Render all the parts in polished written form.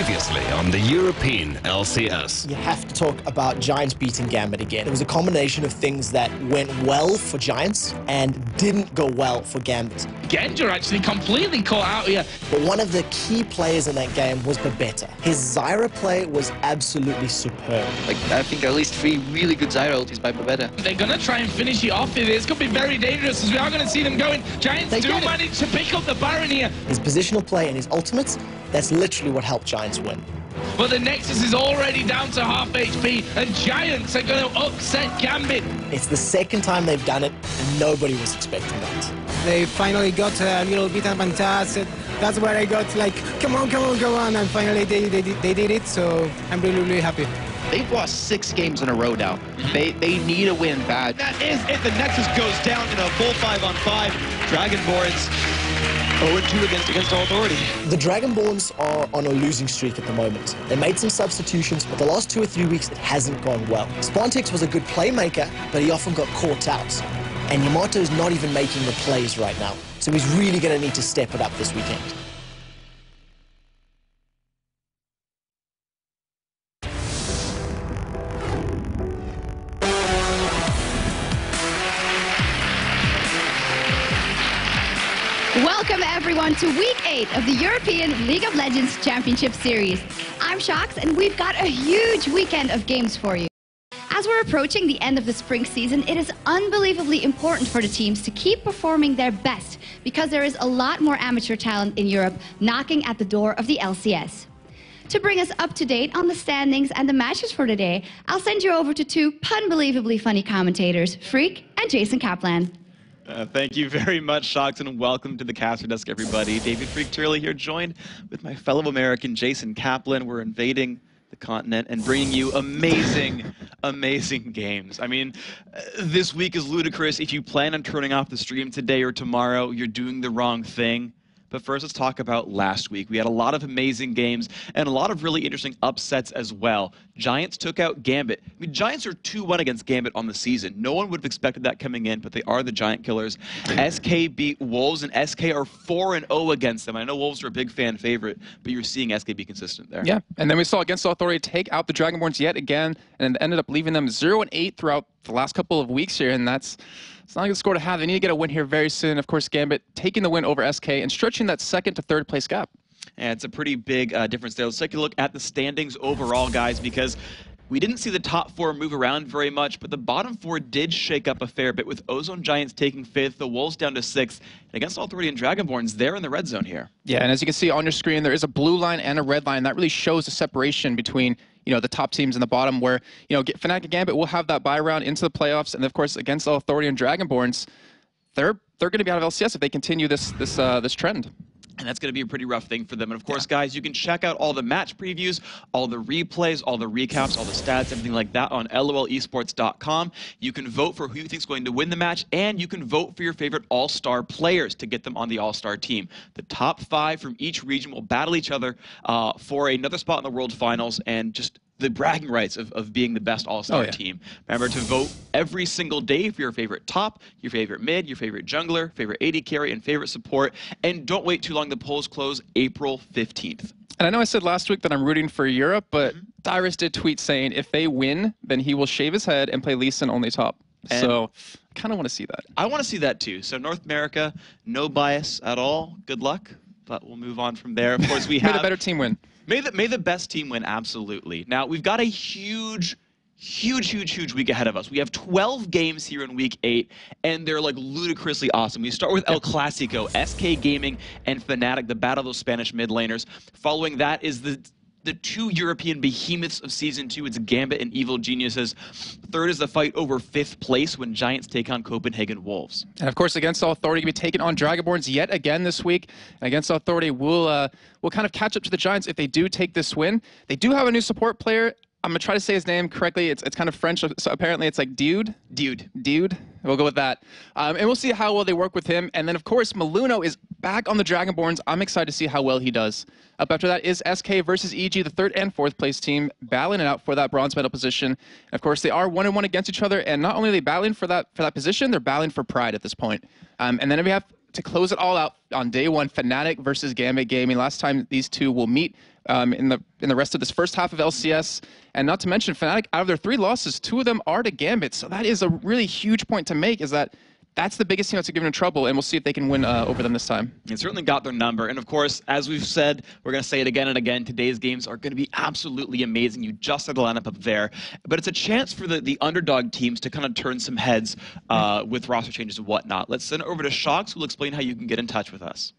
Previously on the European LCS. You have to talk about Giants beating Gambit again. It was a combination of things that went well for Giants and didn't go well for Gambit. Genja actually completely caught out here. But one of the key players in that game was Babetta. His Zyra play was absolutely superb. I think at least 3 really good Zyra ultis by Babetta. They're going to try and finish it off here. This could be very dangerous as we are going to see them going. Giants do manage to pick up the Baron here. His positional play and his ultimates, that's literally what helped Giants win. But the Nexus is already down to half HP, and Giants are going to upset Gambit. It's the second time they've done it, and nobody was expecting that. They finally got a little bit of fantastic. That's where I got like, come on, go on, and finally they did it, so I'm really happy. They've lost 6 games in a row now. They need a win bad. That is it. The Nexus goes down in a full 5-on-5. Dragonborns 0-2 against All Authority. The Dragonborns are on a losing streak at the moment. They made some substitutions, but the last 2 or 3 weeks it hasn't gone well. Spontix was a good playmaker, but he often got caught out. And Yamato is not even making the plays right now. So he's really going to need to step it up this weekend. Welcome everyone to Week 8 of the European League of Legends Championship Series. I'm Shox and we've got a huge weekend of games for you. As we're approaching the end of the spring season, it is unbelievably important for the teams to keep performing their best because there is a lot more amateur talent in Europe knocking at the door of the LCS. To bring us up to date on the standings and the matches for today, I'll send you over to 2 unbelievably funny commentators, Freak and Jason Kaplan. Thank you very much, Shox, and welcome to the Caster Desk, everybody. David Freak Turley here, joined with my fellow American Jason Kaplan. We're invading the continent and bringing you amazing games. I mean, this week is ludicrous. If you plan on turning off the stream today or tomorrow, you're doing the wrong thing. But first, let's talk about last week. We had a lot of amazing games and a lot of really interesting upsets as well. Giants took out Gambit. I mean, Giants are 2-1 against Gambit on the season. No one would have expected that coming in, but they are the Giant Killers. SK beat Wolves, and SK are 4-0 against them. I know Wolves are a big fan favorite, but you're seeing SK be consistent there. Yeah, and then we saw Against All Authority take out the Dragonborns yet again, and ended up leaving them 0-8 throughout the last couple of weeks here, and it's not a good score to have. They need to get a win here very soon. Of course, Gambit taking the win over SK and stretching that 2nd to 3rd place gap. And it's a pretty big difference there. Let's take a look at the standings overall, guys, because we didn't see the top 4 move around very much, but the bottom 4 did shake up a fair bit, with Ozone Giants taking 5th, the Wolves down to 6th, and Against All Authority and Dragonborns, they're in the red zone here. Yeah, and as you can see on your screen, there is a blue line and a red line. That really shows the separation between the top teams in the bottom, where, Fnatic and Gambit will have that bye round into the playoffs, and of course, Against All Authority and Dragonborns, they're going to be out of LCS if they continue this trend. And that's going to be a pretty rough thing for them. And of course, guys, you can check out all the match previews, all the replays, all the recaps, all the stats, everything like that on lolesports.com. You can vote for who you think is going to win the match, and you can vote for your favorite all-star players to get them on the all-star team. The top 5 from each region will battle each other for another spot in the World Finals, and just the bragging rights of being the best all-star team. Remember to vote every single day for your favorite top, your favorite mid, your favorite jungler, favorite AD carry, and favorite support. And don't wait too long. The polls close April 15th. And I know I said last week that I'm rooting for Europe, but Dyrus did tweet saying if they win, then he will shave his head and play Lee Sin only top. And so I kind of want to see that. I want to see that too. So North America, no bias at all. Good luck. But we'll move on from there. Of course, we have... May the better team win. May the best team win, absolutely. Now, we've got a huge week ahead of us. We have 12 games here in Week 8, and they're like ludicrously awesome. We start with El Clasico, SK Gaming and Fnatic, the battle of those Spanish mid laners. Following that is the 2 European behemoths of Season 2. It's Gambit and Evil Geniuses. 3rd is the fight over 5th place when Giants take on Copenhagen Wolves. And of course, Against All Authority will be taking on Dragonborns yet again this week. And Against All Authority will kind of catch up to the Giants if they do take this win. They do have a new support player. I'm going to try to say his name correctly. It's kind of French, so apparently it's like Dude. We'll go with that. And we'll see how well they work with him. And then, of course, Maluno is back on the Dragonborns. I'm excited to see how well he does. Up after that is SK versus EG, the 3rd and 4th place team, battling it out for that bronze medal position. And of course, they are 1-1 against each other. And not only are they battling for that position, they're battling for pride at this point. And then we have to close it all out on day 1, Fnatic versus Gambit Gaming. Last time these two will meet in the rest of this first half of LCS. And not to mention, Fnatic, out of their 3 losses, 2 of them are to Gambit. So that is a really huge point to make, is that that's the biggest team that's given them trouble, and we'll see if they can win over them this time. It certainly got their number. And of course, as we've said, we're going to say it again and again, today's games are going to be absolutely amazing. You just had the lineup up there. But it's a chance for the underdog teams to kind of turn some heads with roster changes and whatnot. Let's send it over to Shocks, who will explain how you can get in touch with us.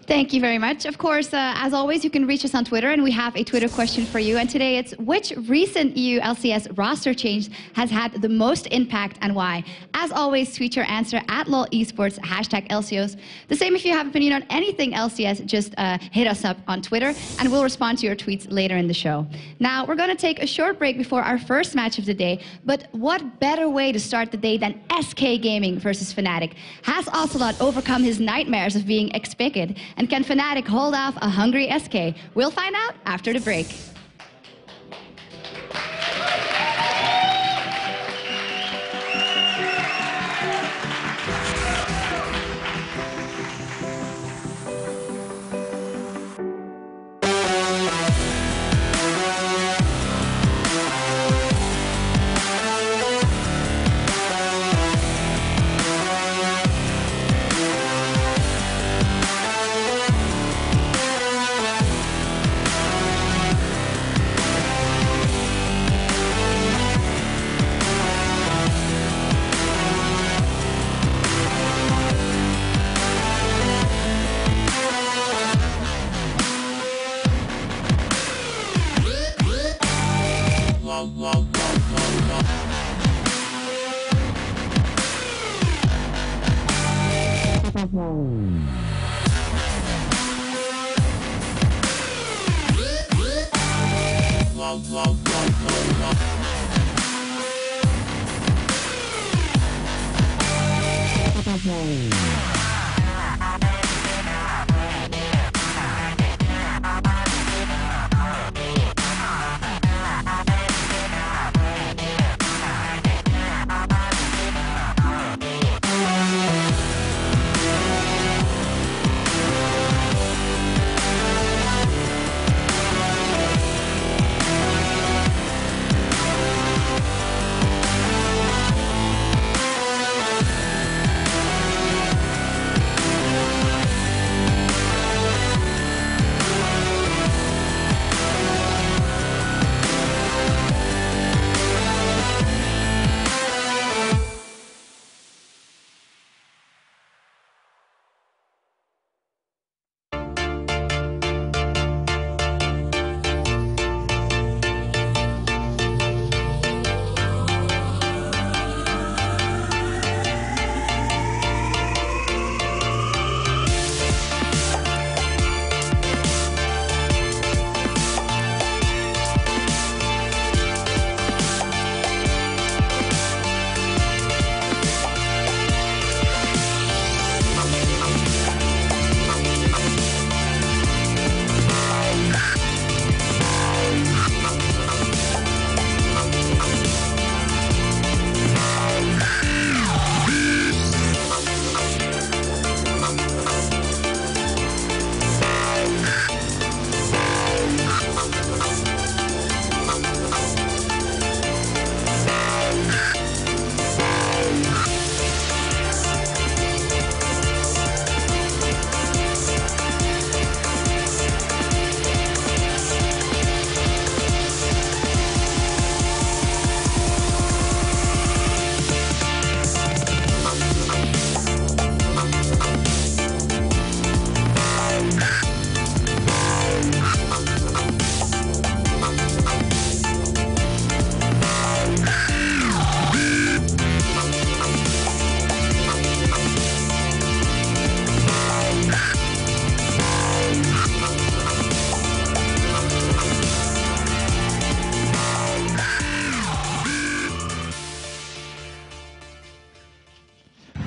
Thank you very much. Of course, as always, you can reach us on Twitter, and we have a Twitter question for you. And today it's, which recent EU LCS roster change has had the most impact and why? As always, tweet your answer at LOL eSports, #LCS. The same if you have an opinion on anything LCS, just hit us up on Twitter, and we'll respond to your tweets later in the show. Now, we're going to take a short break before our first match of the day, but what better way to start the day than SK Gaming versus Fnatic? Has Ocelot overcome his nightmares of being expected? And can Fnatic hold off a hungry SK? We'll find out after the break.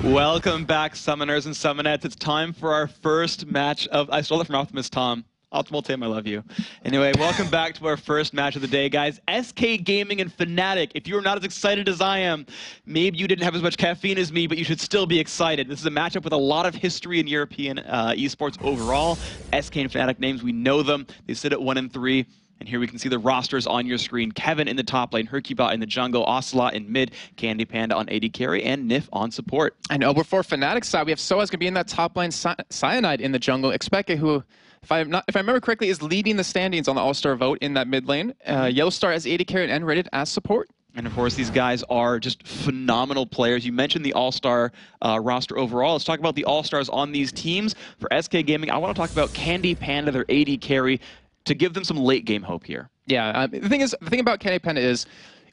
Welcome back, Summoners and Summonettes. It's time for our first match of... I stole it from Optimus Tom. Optimal Tim, I love you. Anyway, welcome back to our first match of the day, guys. SK Gaming and Fnatic. If you're not as excited as I am, maybe you didn't have as much caffeine as me, but you should still be excited. This is a matchup with a lot of history in European esports overall. SK and Fnatic names, we know them. They sit at 1 and 3. And here we can see the rosters on your screen. Kevin in the top lane, Hercubot in the jungle, Ocelot in mid, Candy Panda on AD carry, and Nif on support. I know, before Fnatic's side, we have Soaz going to be in that top lane, Cyanide in the jungle, Expeke, who, if I remember correctly, is leading the standings on the All-Star vote in that mid lane. Yellowstar as AD carry and rated as support. And of course, these guys are just phenomenal players. You mentioned the All-Star roster overall. Let's talk about the All-Stars on these teams. For SK Gaming, I want to talk about Candy Panda, their AD carry, to give them some late game hope here. Yeah, the thing about Candy Panda is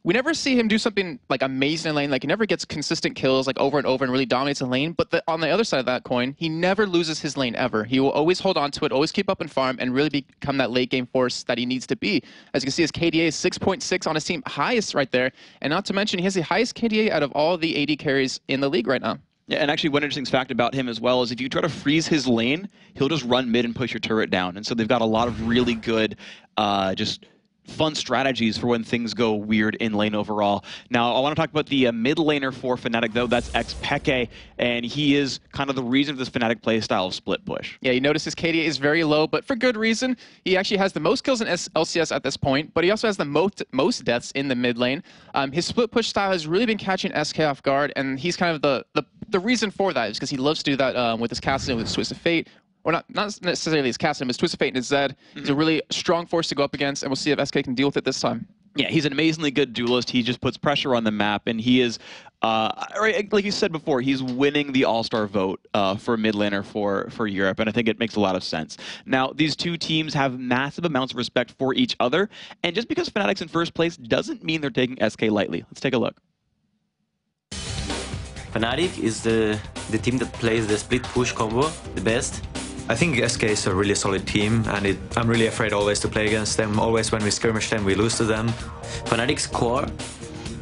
we never see him do something like amazing in lane. Like, he never gets consistent kills like over and over and really dominates the lane. But on the other side of that coin, he never loses his lane ever. He will always hold on to it, always keep up and farm, and really become that late game force that he needs to be. As you can see, his KDA is 6.6 on his team, highest right there. And not to mention, he has the highest KDA out of all the AD carries in the league right now. Yeah, and actually one interesting fact about him as well is if you try to freeze his lane, he'll just run mid and push your turret down. And so they've got a lot of really good just fun strategies for when things go weird in lane overall. Now, I want to talk about the mid laner for Fnatic, though. That's Expeke, and he is kind of the reason for this Fnatic playstyle of split push. Yeah, you notice his KDA is very low, but for good reason. He actually has the most kills in LCS at this point, but he also has the most deaths in the mid lane. His split push style has really been catching SK off guard, and he's kind of the reason for that is because he loves to do that with his casting, with his Twist of Fate. Or not necessarily his casting, but his Twist of Fate and his Zed. He's a really strong force to go up against, and we'll see if SK can deal with it this time. Yeah, he's an amazingly good duelist. He just puts pressure on the map, and he is, like you said before, he's winning the All-Star vote for mid laner for Europe, and I think it makes a lot of sense. Now, these two teams have massive amounts of respect for each other, and just because Fnatic's in first place doesn't mean they're taking SK lightly. Let's take a look. Fnatic is the team that plays the split push combo the best. I think SK is a really solid team, and I'm really afraid always to play against them. Always when we skirmish them, we lose to them. Fnatic's core,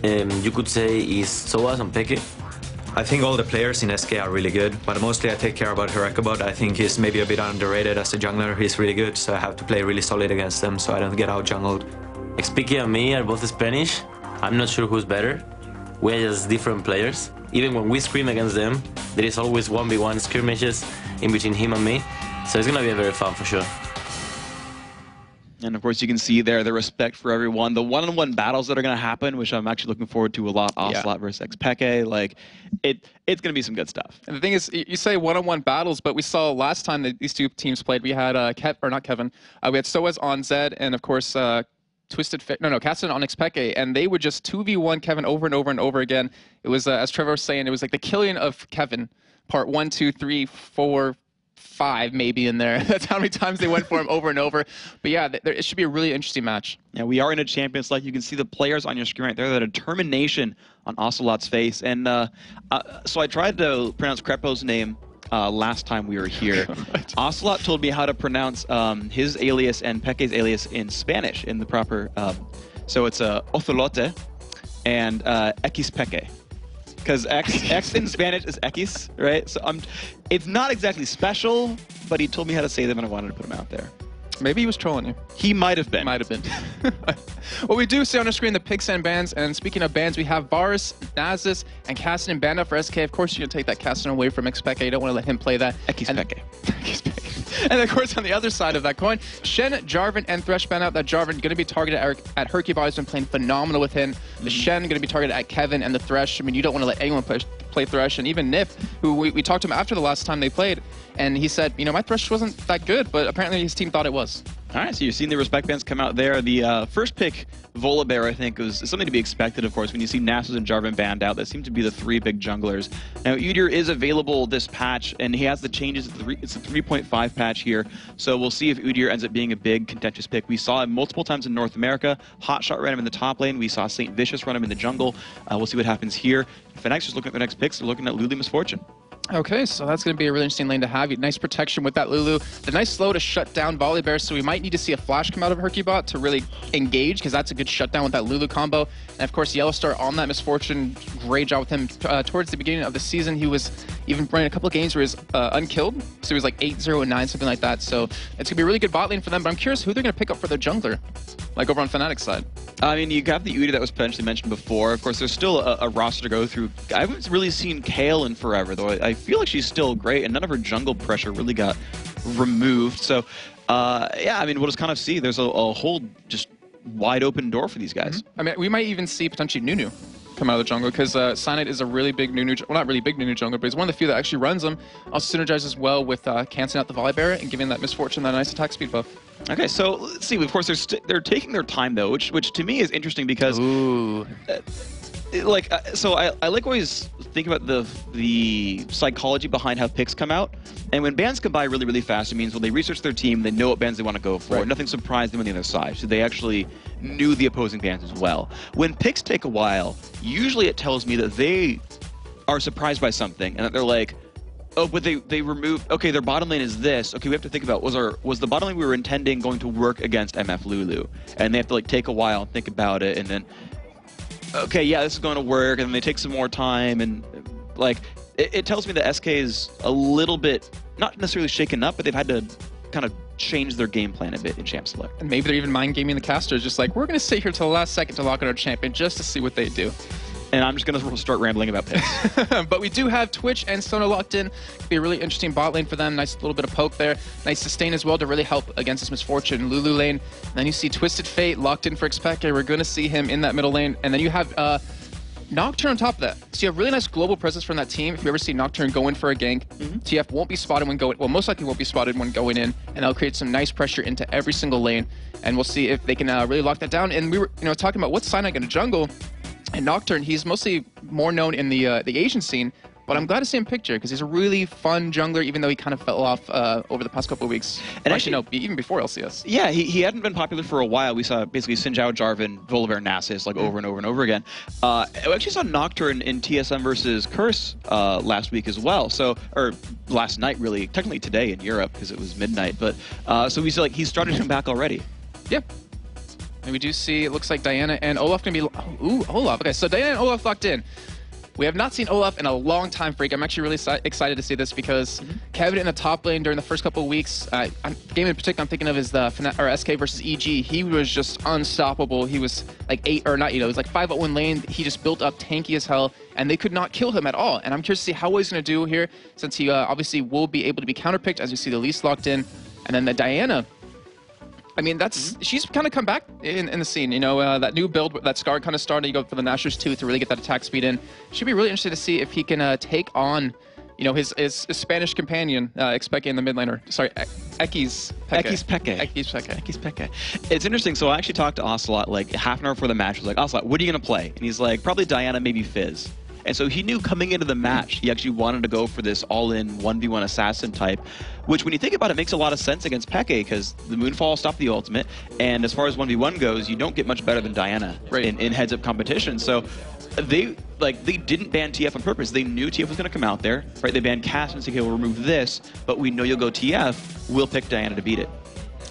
you could say, is Soaz and Peke. I think all the players in SK are really good, but mostly I take care about Hercubot. I think he's maybe a bit underrated as a jungler. He's really good, so I have to play really solid against them so I don't get out-jungled. Expeke and me are both Spanish. I'm not sure who's better. We're just different players. Even when we scrim against them, there is always 1v1 skirmishes in between him and me. So it's going to be very fun for sure. And of course, you can see there the respect for everyone. The one-on-one battles that are going to happen, which I'm actually looking forward to a lot. Ocelot versus Expeke, like it's going to be some good stuff. And the thing is, you say one-on-one battles, but we saw last time that these two teams played, we had we had Soaz on Zed, and of course Caston on Expeke, and they would just 2v1 Kevin over and over and over again. It was, as Trevor was saying, it was like the killing of Kevin, part 1, 2, 3, 4, 5 maybe in there. That's how many times they went for him over and over. But yeah, it should be a really interesting match. Yeah, we are in a Champions League. You can see the players on your screen right there, the determination on Ocelot's face. And so I tried to pronounce Crepo's name last time we were here. Ocelot told me how to pronounce his alias and Peke's alias in Spanish in the proper. So it's Ocelote and X Peke. Because X in Spanish is X, right? So it's not exactly special, but he told me how to say them and I wanted to put them out there. Maybe he was trolling you. He might have been. Might have been. Well, we do see on our screen the picks and bans, and speaking of bans, we have Varus, Nasus, and Caston and banned out for SK. Of course, you're going to take that Caston away from Expeke. You don't want to let him play that. Expeke. And of course, on the other side of that coin, Shen, Jarvan, and Thresh banned out. That Jarvan going to be targeted at Hercubot. He's been playing phenomenal with him. The Shen going to be targeted at Kevin, and the Thresh. I mean, you don't want to let anyone play Thresh, and even Nif, who we talked to him after the last time they played, and he said, you know, my Thresh wasn't that good, but apparently his team thought it was. All right, so you've seen the respect bans come out there. The first pick, Volibear, I think, was something to be expected, of course, when you see Nasus and Jarvan banned out. That seem to be the three big junglers. Now, Udyr is available this patch, and he has the changes. It's a 3.5 patch here, so we'll see if Udyr ends up being a big contentious pick. We saw him multiple times in North America. Hotshot ran him in the top lane. We saw St. Vicious run him in the jungle. We'll see what happens here. Fnatic's just looking at their next picks. They're looking at Lulu Misfortune. Okay, so that's going to be a really interesting lane to have. Nice protection with that Lulu. The nice slow to shut down Volibear, so we might need to see a flash come out of Hercubot to really engage, because that's a good shutdown with that Lulu combo. And of course, Yellowstar on that Misfortune, great job with him. Towards the beginning of the season, he was even running a couple of games where he was unkilled. So he was like 8-0 and 9, something like that. So it's going to be a really good bot lane for them. But I'm curious who they're going to pick up for their jungler, like over on Fnatic's side. I mean, you got the Udyr that was potentially mentioned before. Of course, there's still a roster to go through. I haven't really seen Kayle in forever, though. I feel like she's still great, and none of her jungle pressure really got removed. So, yeah, I mean, we'll just kind of see. There's a whole just wide open door for these guys. I mean, we might even see potentially Nunu come out of the jungle, because Cyanide is a really big Nunu, well, not really big Nunu jungler, but he's one of the few that actually runs them. Also synergizes well with canceling out the volley barrier and giving that Misfortune that nice attack speed buff. Okay, so let's see. Of course, they're taking their time though, which to me is interesting because, so I like always think about the psychology behind how picks come out. And when bans come by really, really fast, it means when they research their team, they know what bans they want to go for. Right. Nothing surprised them on the other side. So they actually knew the opposing bans as well. When picks take a while, usually it tells me that they are surprised by something and that they're like, oh, but they removed, okay, their bottom lane is this. Okay, we have to think about, was the bottom lane we were intending going to work against MF Lulu? And they have to like take a while and think about it, and then, okay, yeah, this is going to work, and then they take some more time, and like, it tells me that SK is a little bit, not necessarily shaken up, but they've had to kind of change their game plan a bit in Champ Select. And maybe they're even mind gaming the casters, just like, we're going to sit here till the last second to lock in our champion just to see what they do. And I'm just going to start rambling about picks. But we do have Twitch and Sona locked in. Could be a really interesting bot lane for them. Nice little bit of poke there. Nice sustain as well to really help against this Misfortune Lulu lane. And then you see Twisted Fate locked in for Xpeke. We're going to see him in that middle lane. And then you have Nocturne on top of that. So you have really nice global presence from that team. If you ever see Nocturne go in for a gank, TF won't be spotted when going, well, most likely won't be spotted when going in, and that'll create some nice pressure into every single lane. And we'll see if they can really lock that down. And we were, talking about what's Cyanide going to jungle. And Nocturne, he's mostly more known in the Asian scene, but I'm glad to see him picture because he's a really fun jungler, even though he kind of fell off over the past couple of weeks. And actually, no, even before LCS. Yeah, he hadn't been popular for a while. We saw basically Sinjao, Jarvan, Volibear, Nasus like over and over and over again. We actually saw Nocturne in TSM versus Curse last week as well. So, or last night, really, technically today in Europe because it was midnight. But so we see like he's started him back already. Yeah. And we do see, it looks like Diana and Olaf going to be... Ooh, Olaf. Okay, so Diana and Olaf locked in. We have not seen Olaf in a long time, Freak. I'm actually really excited to see this because Kevin in the top lane during the first couple of weeks, the game in particular I'm thinking of is the SK versus EG. He was just unstoppable. He was like it was like 5-0 lane. He just built up tanky as hell, and they could not kill him at all. And I'm curious to see how he's going to do here, since he obviously will be able to be counterpicked, as you see the Elise locked in. And then the Diana... I mean, she's kind of come back in the scene. That new build that Scar kind of started. You go for the Nashor's 2 to really get that attack speed in. Should be really interesting to see if he can take on, his Spanish companion, Xpeke in the mid laner. Sorry, Xpeke. It's interesting. So I actually talked to Ocelot like half an hour before the match. I was like, Ocelot, what are you going to play? And he's like, probably Diana, maybe Fizz. And so he knew coming into the match, he actually wanted to go for this all-in 1v1 assassin type, which when you think about it, makes a lot of sense against Peke because the Moonfall stopped the ultimate, and as far as 1v1 goes, you don't get much better than Diana in heads-up competition. So they didn't ban TF on purpose. They knew TF was going to come out there, right? They banned Cass and said, okay, we'll remove this, but we know you'll go TF. We'll pick Diana to beat it.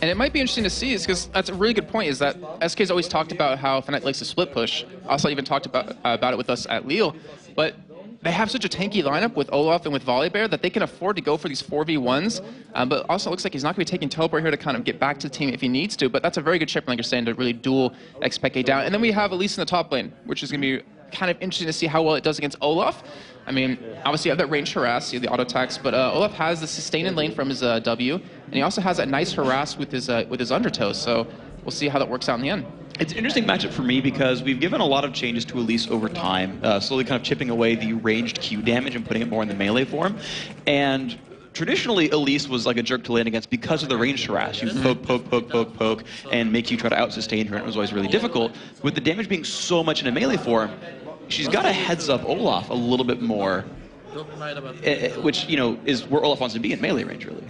And it might be interesting to see, because that's a really good point, is that SK's always talked about how Fnatic likes to split push. Also even talked about it with us at Lille. But they have such a tanky lineup with Olaf and with Volibear that they can afford to go for these 4v1s. But also it looks like he's not going to be taking Teleport here to kind of get back to the team if he needs to. But that's a very good champion, like you're saying, to really duel Xpeke down. And then we have Elise in the top lane, which is going to be kind of interesting to see how well it does against Olaf. I mean, obviously you have that range harass, you have the auto attacks, but Olaf has the sustain in lane from his W, and he also has that nice harass with his undertow. So we'll see how that works out in the end. It's an interesting matchup for me because we've given a lot of changes to Elise over time, slowly kind of chipping away the ranged Q damage and putting it more in the melee form. And traditionally, Elise was like a jerk to lane against because of the ranged harass. You poke, and make you try to out-sustain her, and it was always really difficult. With the damage being so much in a melee form, she's got to heads up Olaf a little bit more, which, is where Olaf wants to be in melee range, really.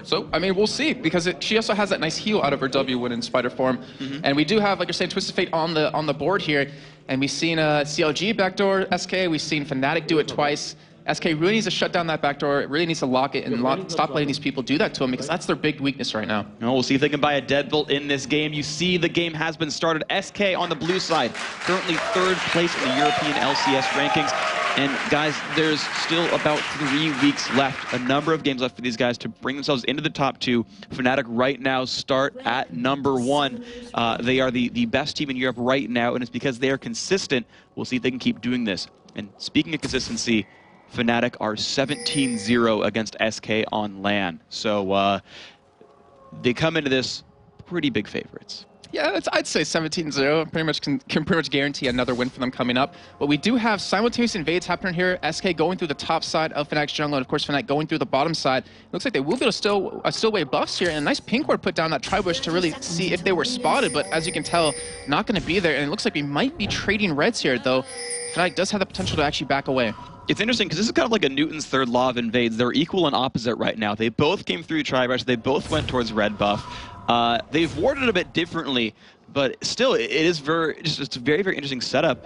So, I mean, we'll see, because she also has that nice heal out of her W when in spider form. And we do have, like you're saying, Twisted Fate on the board here. And we've seen CLG backdoor SK. We've seen Fnatic do it twice. SK really needs to shut down that backdoor. It really needs to lock it and stop letting these people do that to him, because that's their big weakness right now. No, we'll see if they can buy a deadbolt in this game. You see the game has been started. SK on the blue side, currently 3rd place in the European LCS rankings. And guys, there's still about 3 weeks left, a number of games left for these guys to bring themselves into the top 2. Fnatic right now start at number 1. They are the best team in Europe right now, and it's because they are consistent. We'll see if they can keep doing this. And speaking of consistency, Fnatic are 17-0 against SK on LAN. So they come into this pretty big favorites. Yeah, I'd say 17-0. Pretty much can pretty much guarantee another win for them coming up. But we do have simultaneous invades happening here. SK going through the top side of Fnatic's jungle, and of course Fnatic going through the bottom side. Looks like they will be able to still wave buffs here, and a nice pink ward put down that tri-bush to really see if they were spotted. But as you can tell, not going to be there. And it looks like we might be trading reds here, though. Fnatic does have the potential to actually back away. It's interesting because this is kind of like a Newton's third law of invades. They're equal and opposite right now. They both came through tri-bush. They both went towards red buff. They've warded a bit differently, but still, it's a very, very interesting setup.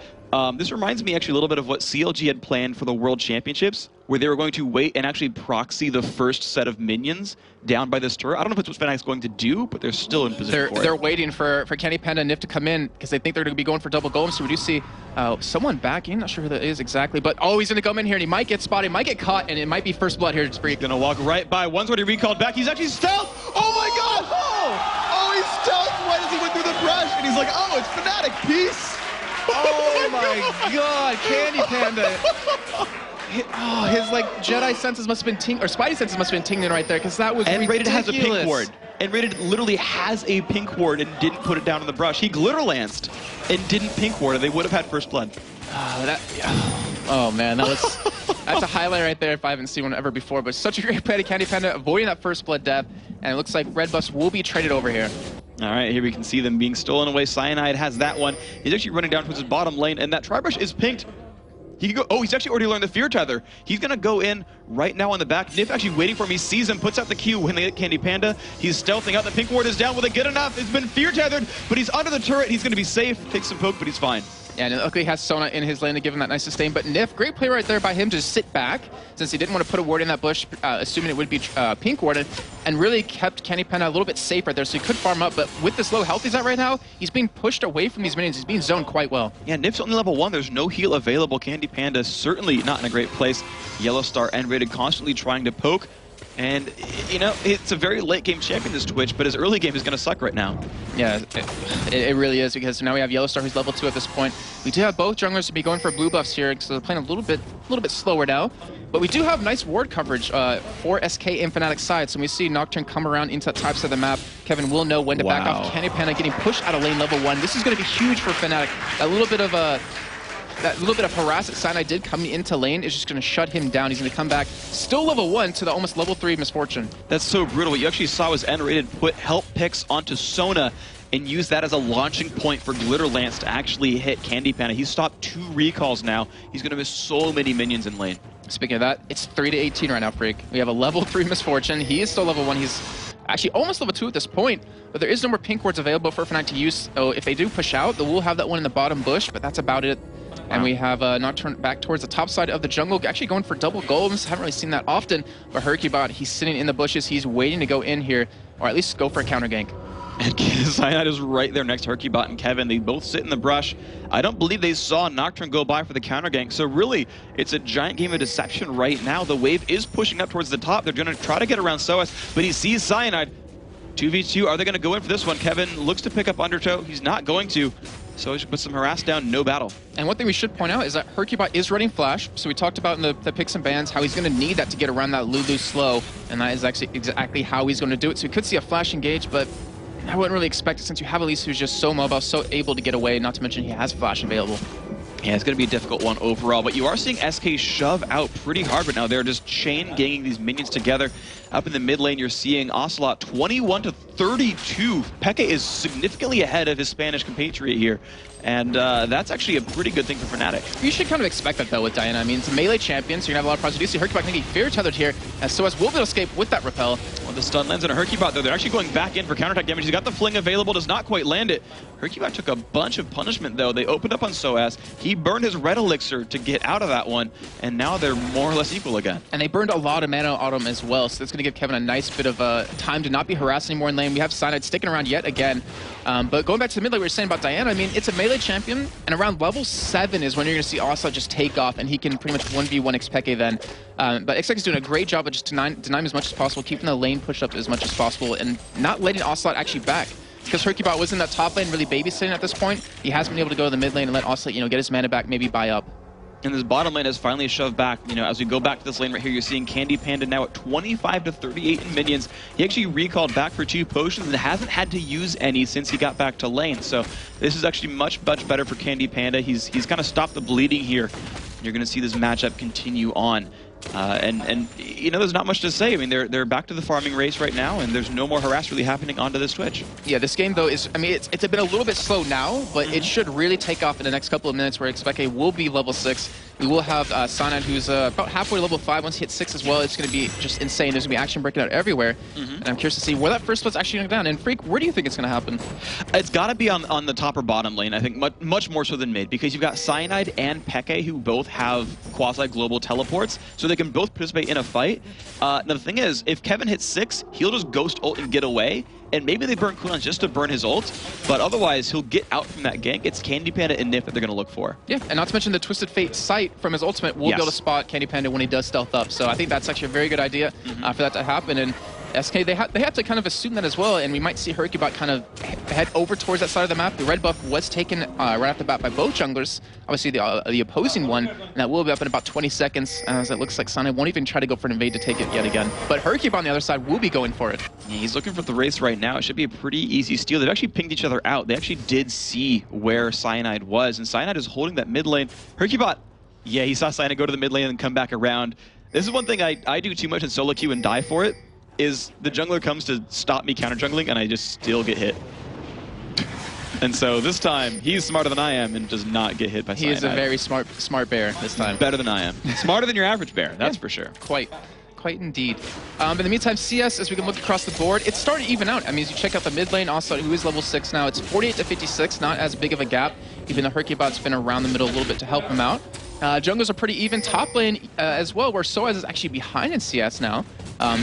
This reminds me actually a little bit of what CLG had planned for the World Championships, where they were going to wait and actually proxy the first set of minions down by this turret. I don't know if it's what Fnatic's going to do, but they're still in position for it. They're waiting for Candy Panda and Nif to come in because they think they're going to be going for double golem. So we do see someone backing. Not sure who that is exactly, but he's going to come in here and he might get spotted, might get caught, and it might be first blood here. It's free. He's going to walk right by. One's already recalled back. He's actually stealth. Oh my God! Oh, he's stealth right as he went through the brush, and he's like, oh, it's Fnatic. Peace. Oh my God, Candy Panda. His like Jedi senses must have been tingling, or Spidey senses must have been tingling right there, because that was ridiculous. Rated has a pink ward. And Rated literally has a pink ward and didn't put it down in the brush. He glitter lanced and didn't pink ward, and they would have had first blood. Oh man, that's a highlight right there if I haven't seen one ever before. But such a great play to Candy Panda, avoiding that first blood death, and it looks like red buffs will be traded over here. All right, here we can see them being stolen away. Cyanide has that one. He's actually running down towards his bottom lane, and that tri-brush is pinked. He can go. Oh, he's actually already learned the fear tether. He's gonna go in right now on the back. Nif actually waiting for him. He sees him, puts out the Q when they get Candy Panda. He's stealthing out. The pink ward is down. Will it get enough? It's been fear tethered, but he's under the turret. He's gonna be safe. Takes some poke, but he's fine. Yeah, and luckily he has Sona in his lane to give him that nice sustain. But Nif, great play right there by him to sit back, since he didn't want to put a ward in that bush, assuming it would be pink warded, and really kept Candy Panda a little bit safe right there, so he could farm up. But with this low health he's at right now, he's being pushed away from these minions. He's being zoned quite well. Yeah, Nif's only level 1. There's no heal available. Candy Panda certainly not in a great place. Yellow Star and Rated constantly trying to poke. And, you know, it's a very late game champion, this Twitch, but his early game is going to suck right now. Yeah, it really is, because now we have Yellow Star, who's level 2 at this point. We do have both junglers to be going for blue buffs here, so they're playing a little bit slower now. But we do have nice ward coverage for SK and Fnatic's side. So when we see Nocturne come around into that type side of the map, Kevin will know when to back off. Candy Panda getting pushed out of lane level 1. This is going to be huge for Fnatic. That little bit of harass that Cyanide did coming into lane is just going to shut him down. He's going to come back, still level 1 to the almost level 3 Misfortune. That's so brutal. What you actually saw was N-Rated put help picks onto Sona and use that as a launching point for Glitter Lance to actually hit Candy Panda. He's stopped 2 recalls now. He's going to miss so many minions in lane. Speaking of that, it's 3-18 right now, Freak. We have a level 3 Misfortune. He is still level 1. He's actually almost level 2 at this point, but there is no more pink wards available for Fnatic to use. So if they do push out, they will have that one in the bottom bush, but that's about it. And we have Nocturne back towards the top side of the jungle, actually going for double golems. Haven't really seen that often, but Hercubot, he's sitting in the bushes. He's waiting to go in here, or at least go for a counter gank. And Cyanide is right there next to Hercubot and Kevin. They both sit in the brush. I don't believe they saw Nocturne go by for the counter gank. So really, it's a giant game of deception right now. The wave is pushing up towards the top. They're going to try to get around Soas, but he sees Cyanide. 2v2, are they going to go in for this one? Kevin looks to pick up Undertow. He's not going to. So he should put some harass down, no battle. And one thing we should point out is that Hercubot is running Flash. So we talked about in the picks and bans how he's going to need that to get around that Lulu slow. And that is actually exactly how he's going to do it. So we could see a Flash engage, but I wouldn't really expect it since you have Elise who's just so mobile, so able to get away, not to mention he has Flash available. Yeah, it's going to be a difficult one overall, but you are seeing SK shove out pretty hard right now. They're just chain ganging these minions together. Up in the mid lane, you're seeing Ocelot 21-32. Pekka is significantly ahead of his Spanish compatriot here, and that's actually a pretty good thing for Fnatic. You should kind of expect that, though, with Diana. I mean, it's a melee champion, so you're going to have a lot of problems. You do see Hercubot going to be fear tethered here, as Soas will be able to escape with that repel. Well, The stun lands on a Hercubot, though. They're actually going back in for counterattack damage. He's got the fling available, does not quite land it. Hercubot took a bunch of punishment, though. They opened up on Soaz. He burned his red elixir to get out of that one, and now they're more or less equal again. And they burned a lot of mana on him as well, so that's going to give Kevin a nice bit of time to not be harassed anymore in lane. We have Cyanide sticking around yet again. But going back to the mid lane, we were saying about Diana, I mean, it's a melee champion, and around level 7 is when you're going to see Ocelot just take off, and he can pretty much 1v1 Xpeke then. But Xpeke is doing a great job of just denying him as much as possible, keeping the lane pushed up as much as possible, and not letting Ocelot actually back. Because Hercubot was in that top lane really babysitting at this point, he has been able to go to the mid lane and let Ocelot, get his mana back, maybe buy up. And this bottom lane has finally shoved back. As we go back to this lane right here, you're seeing Candy Panda now at 25 to 38 in minions. He actually recalled back for 2 potions and hasn't had to use any since he got back to lane. So this is actually much better for Candy Panda. He's kind of stopped the bleeding here. You're going to see this matchup continue on. And there's not much to say. I mean, they're back to the farming race right now, and there's no more harass really happening onto this Twitch. Yeah, this game, though, it's been a little bit slow now, but it should really take off in the next couple of minutes where Xpeke will be level 6. We will have Cyanide, who's about halfway level 5. Once he hits 6 as well, it's going to be just insane. There's going to be action breaking out everywhere. And I'm curious to see where that first split's actually going to go down. And Freak, where do you think it's going to happen? It's got to be on the top or bottom lane, I think, much more so than mid, because you've got Cyanide and Peke, who both have quasi-global teleports, so they can both participate in a fight. Now, the thing is, if Kevin hits 6, he'll just ghost ult and get away, and maybe they burn cooldowns just to burn his ult, but otherwise he'll get out from that gank. It's Candy Panda and Nif that they're going to look for. Yeah, and not to mention the Twisted Fate sight from his ultimate will be able to spot Candy Panda when he does stealth up. So I think that's actually a very good idea for that to happen. And SK, they have to kind of assume that as well, and we might see Hercubot kind of head over towards that side of the map. The red buff was taken right off the bat by both junglers, obviously the opposing one, and that will be up in about 20 seconds, as it looks like Cyanide won't even try to go for an invade to take it yet again. But Hercubot on the other side will be going for it. Yeah, he's looking for the race right now. It should be a pretty easy steal. They've actually pinged each other out. They actually did see where Cyanide was, and Cyanide is holding that mid lane. Hercubot, yeah, he saw Cyanide go to the mid lane and come back around. This is one thing I do too much in solo queue and die for it, is the jungler comes to stop me counter jungling and I just still get hit. And so this time, he's smarter than I am and does not get hit by Cyanide. He is a very smart bear this time. Better than I am. Smarter than your average bear, that's for sure. Quite indeed. In the meantime, CS, as we can look across the board, it's starting to even out. I mean, as you check out the mid lane, also who is level 6 now, it's 48 to 56, not as big of a gap, even though Hercubot's been around the middle a little bit to help him out. Junglers are pretty even. Top lane as well, where Soaz is actually behind in CS now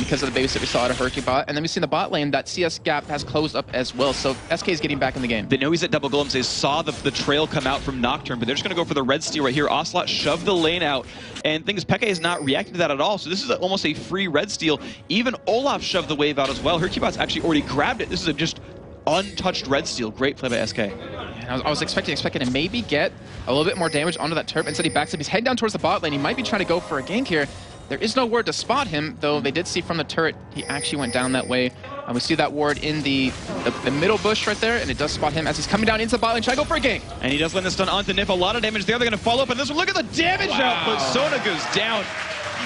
because of the babysit we saw out of Hercubot. And then we see in the bot lane that CS gap has closed up as well. So SK is getting back in the game. They know he's at double golems. They saw the trail come out from Nocturne, but they're just going to go for the red steal right here. Ocelot shoved the lane out. And thing is, Peke is not reacting to that at all. So this is almost a free red steal. Even Olaf shoved the wave out as well. Hercubot's actually already grabbed it. This is a just untouched red steal. Great play by SK. I was expecting to maybe get a little bit more damage onto that turret. Instead, he backs up. He's heading down towards the bot lane. He might be trying to go for a gank here. There is no ward to spot him, though they did see from the turret he actually went down that way. And we see that ward in the middle bush right there, and it does spot him as he's coming down into the bot lane, trying to go for a gank. And he does land the stun onto Nif. A lot of damage there. They're going to follow up on this one. Look at the damage output. Sona goes down.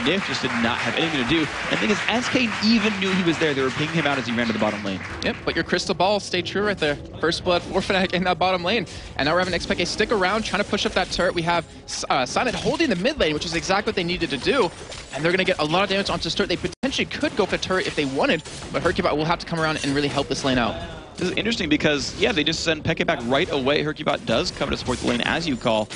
Nif just did not have anything to do. And the thing is, SK even knew he was there. They were pinging him out as he ran to the bottom lane. Yep, but your crystal ball stayed true right there. First blood for Fnatic in that bottom lane. And now we're having Xpeke stick around, trying to push up that turret. We have Cyanide holding the mid lane, which is exactly what they needed to do. And they're going to get a lot of damage onto this turret. They potentially could go for the turret if they wanted, but Hercubot will have to come around and really help this lane out. This is interesting because, yeah, they just send Peke back right away. Hercubot does come to support the lane, as you call.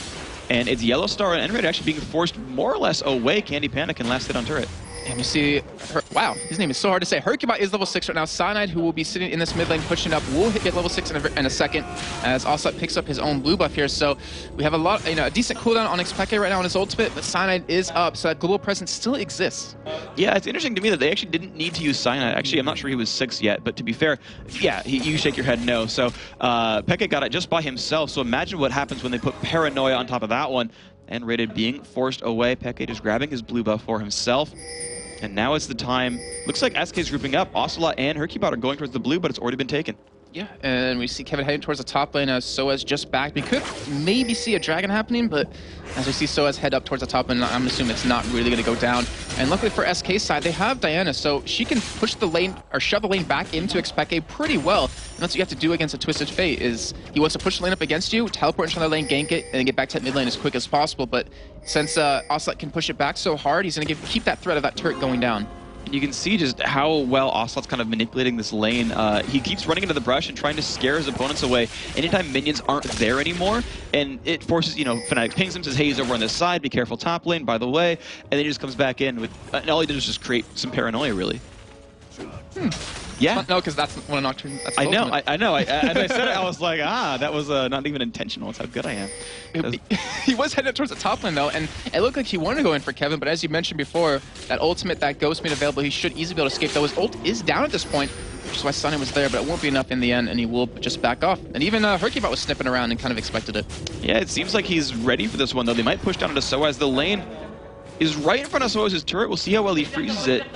And it's Yellow Star and Enred actually being forced more or less away. Candy Panda can last hit on turret. And you see, wow, his name is so hard to say. Hercubot is level 6 right now. Cyanide, who will be sitting in this mid lane pushing up, will get level 6 in a second, as Ocelot picks up his own blue buff here. So we have a decent cooldown on Xpeke right now on his ultimate, but Cyanide is up, so that global presence still exists. Yeah, it's interesting to me that they actually didn't need to use Cyanide. Actually, I'm not sure he was 6 yet, but to be fair, yeah, you shake your head no. So Peke got it just by himself, so imagine what happens when they put Paranoia on top of that one. And Rated being forced away, Peke just grabbing his blue buff for himself. And now is the time. Looks like SK's grouping up. Ocelot and Hercubot are going towards the blue, but it's already been taken. Yeah, and we see Kevin heading towards the top lane as Soaz just back. We could maybe see a dragon happening, but as we see Soaz head up towards the top lane, I'm assuming it's not really going to go down. And luckily for SK's side, they have Diana, so she can push the lane, or shove the lane back into Xpeke pretty well. And that's what you have to do against a Twisted Fate, is he wants to push the lane up against you, teleport into the lane, gank it, and then get back to that mid lane as quick as possible. But since Ocelot can push it back so hard, he's going to keep that threat of that turret going down. You can see just how well Ocelot's kind of manipulating this lane. He keeps running into the brush and trying to scare his opponents away anytime minions aren't there anymore. And it forces, you know, Fnatic pings him, says, hey, he's over on this side, be careful top lane, by the way. And then he just comes back in with, and all he did was just create some paranoia, really. Yeah. No, because that's one of Nocturne. That's I know. As I said it, I was like, that was not even intentional. That's how good I am. He was headed towards the top lane, though, and it looked like he wanted to go in for Kevin, but as you mentioned before, that ultimate, that ghost made available, he should easily be able to escape, though his ult is down at this point, which is why Sunny was there, but it won't be enough in the end, and he will just back off. And even Hercubot was snipping around and kind of expected it. Yeah, it seems like he's ready for this one, though. They might push down into Soaz. The lane is right in front of Soaz's turret. We'll see how well he freezes it.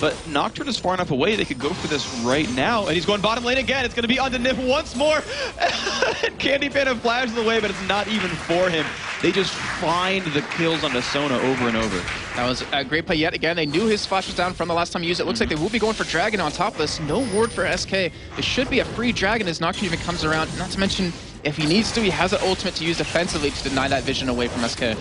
But Nocturne is far enough away, they could go for this right now. And he's going bottom lane again. It's going to be onto Nif once more. Candy Panda flashes away, but it's not even for him. They just find the kills onto Sona over and over. That was a great play yet again. They knew his flash was down from the last time he used it. Looks like they will be going for Dragon on top of this. No ward for SK. It should be a free Dragon as Nocturne even comes around. Not to mention, if he needs to, he has an ultimate to use defensively to deny that vision away from SK.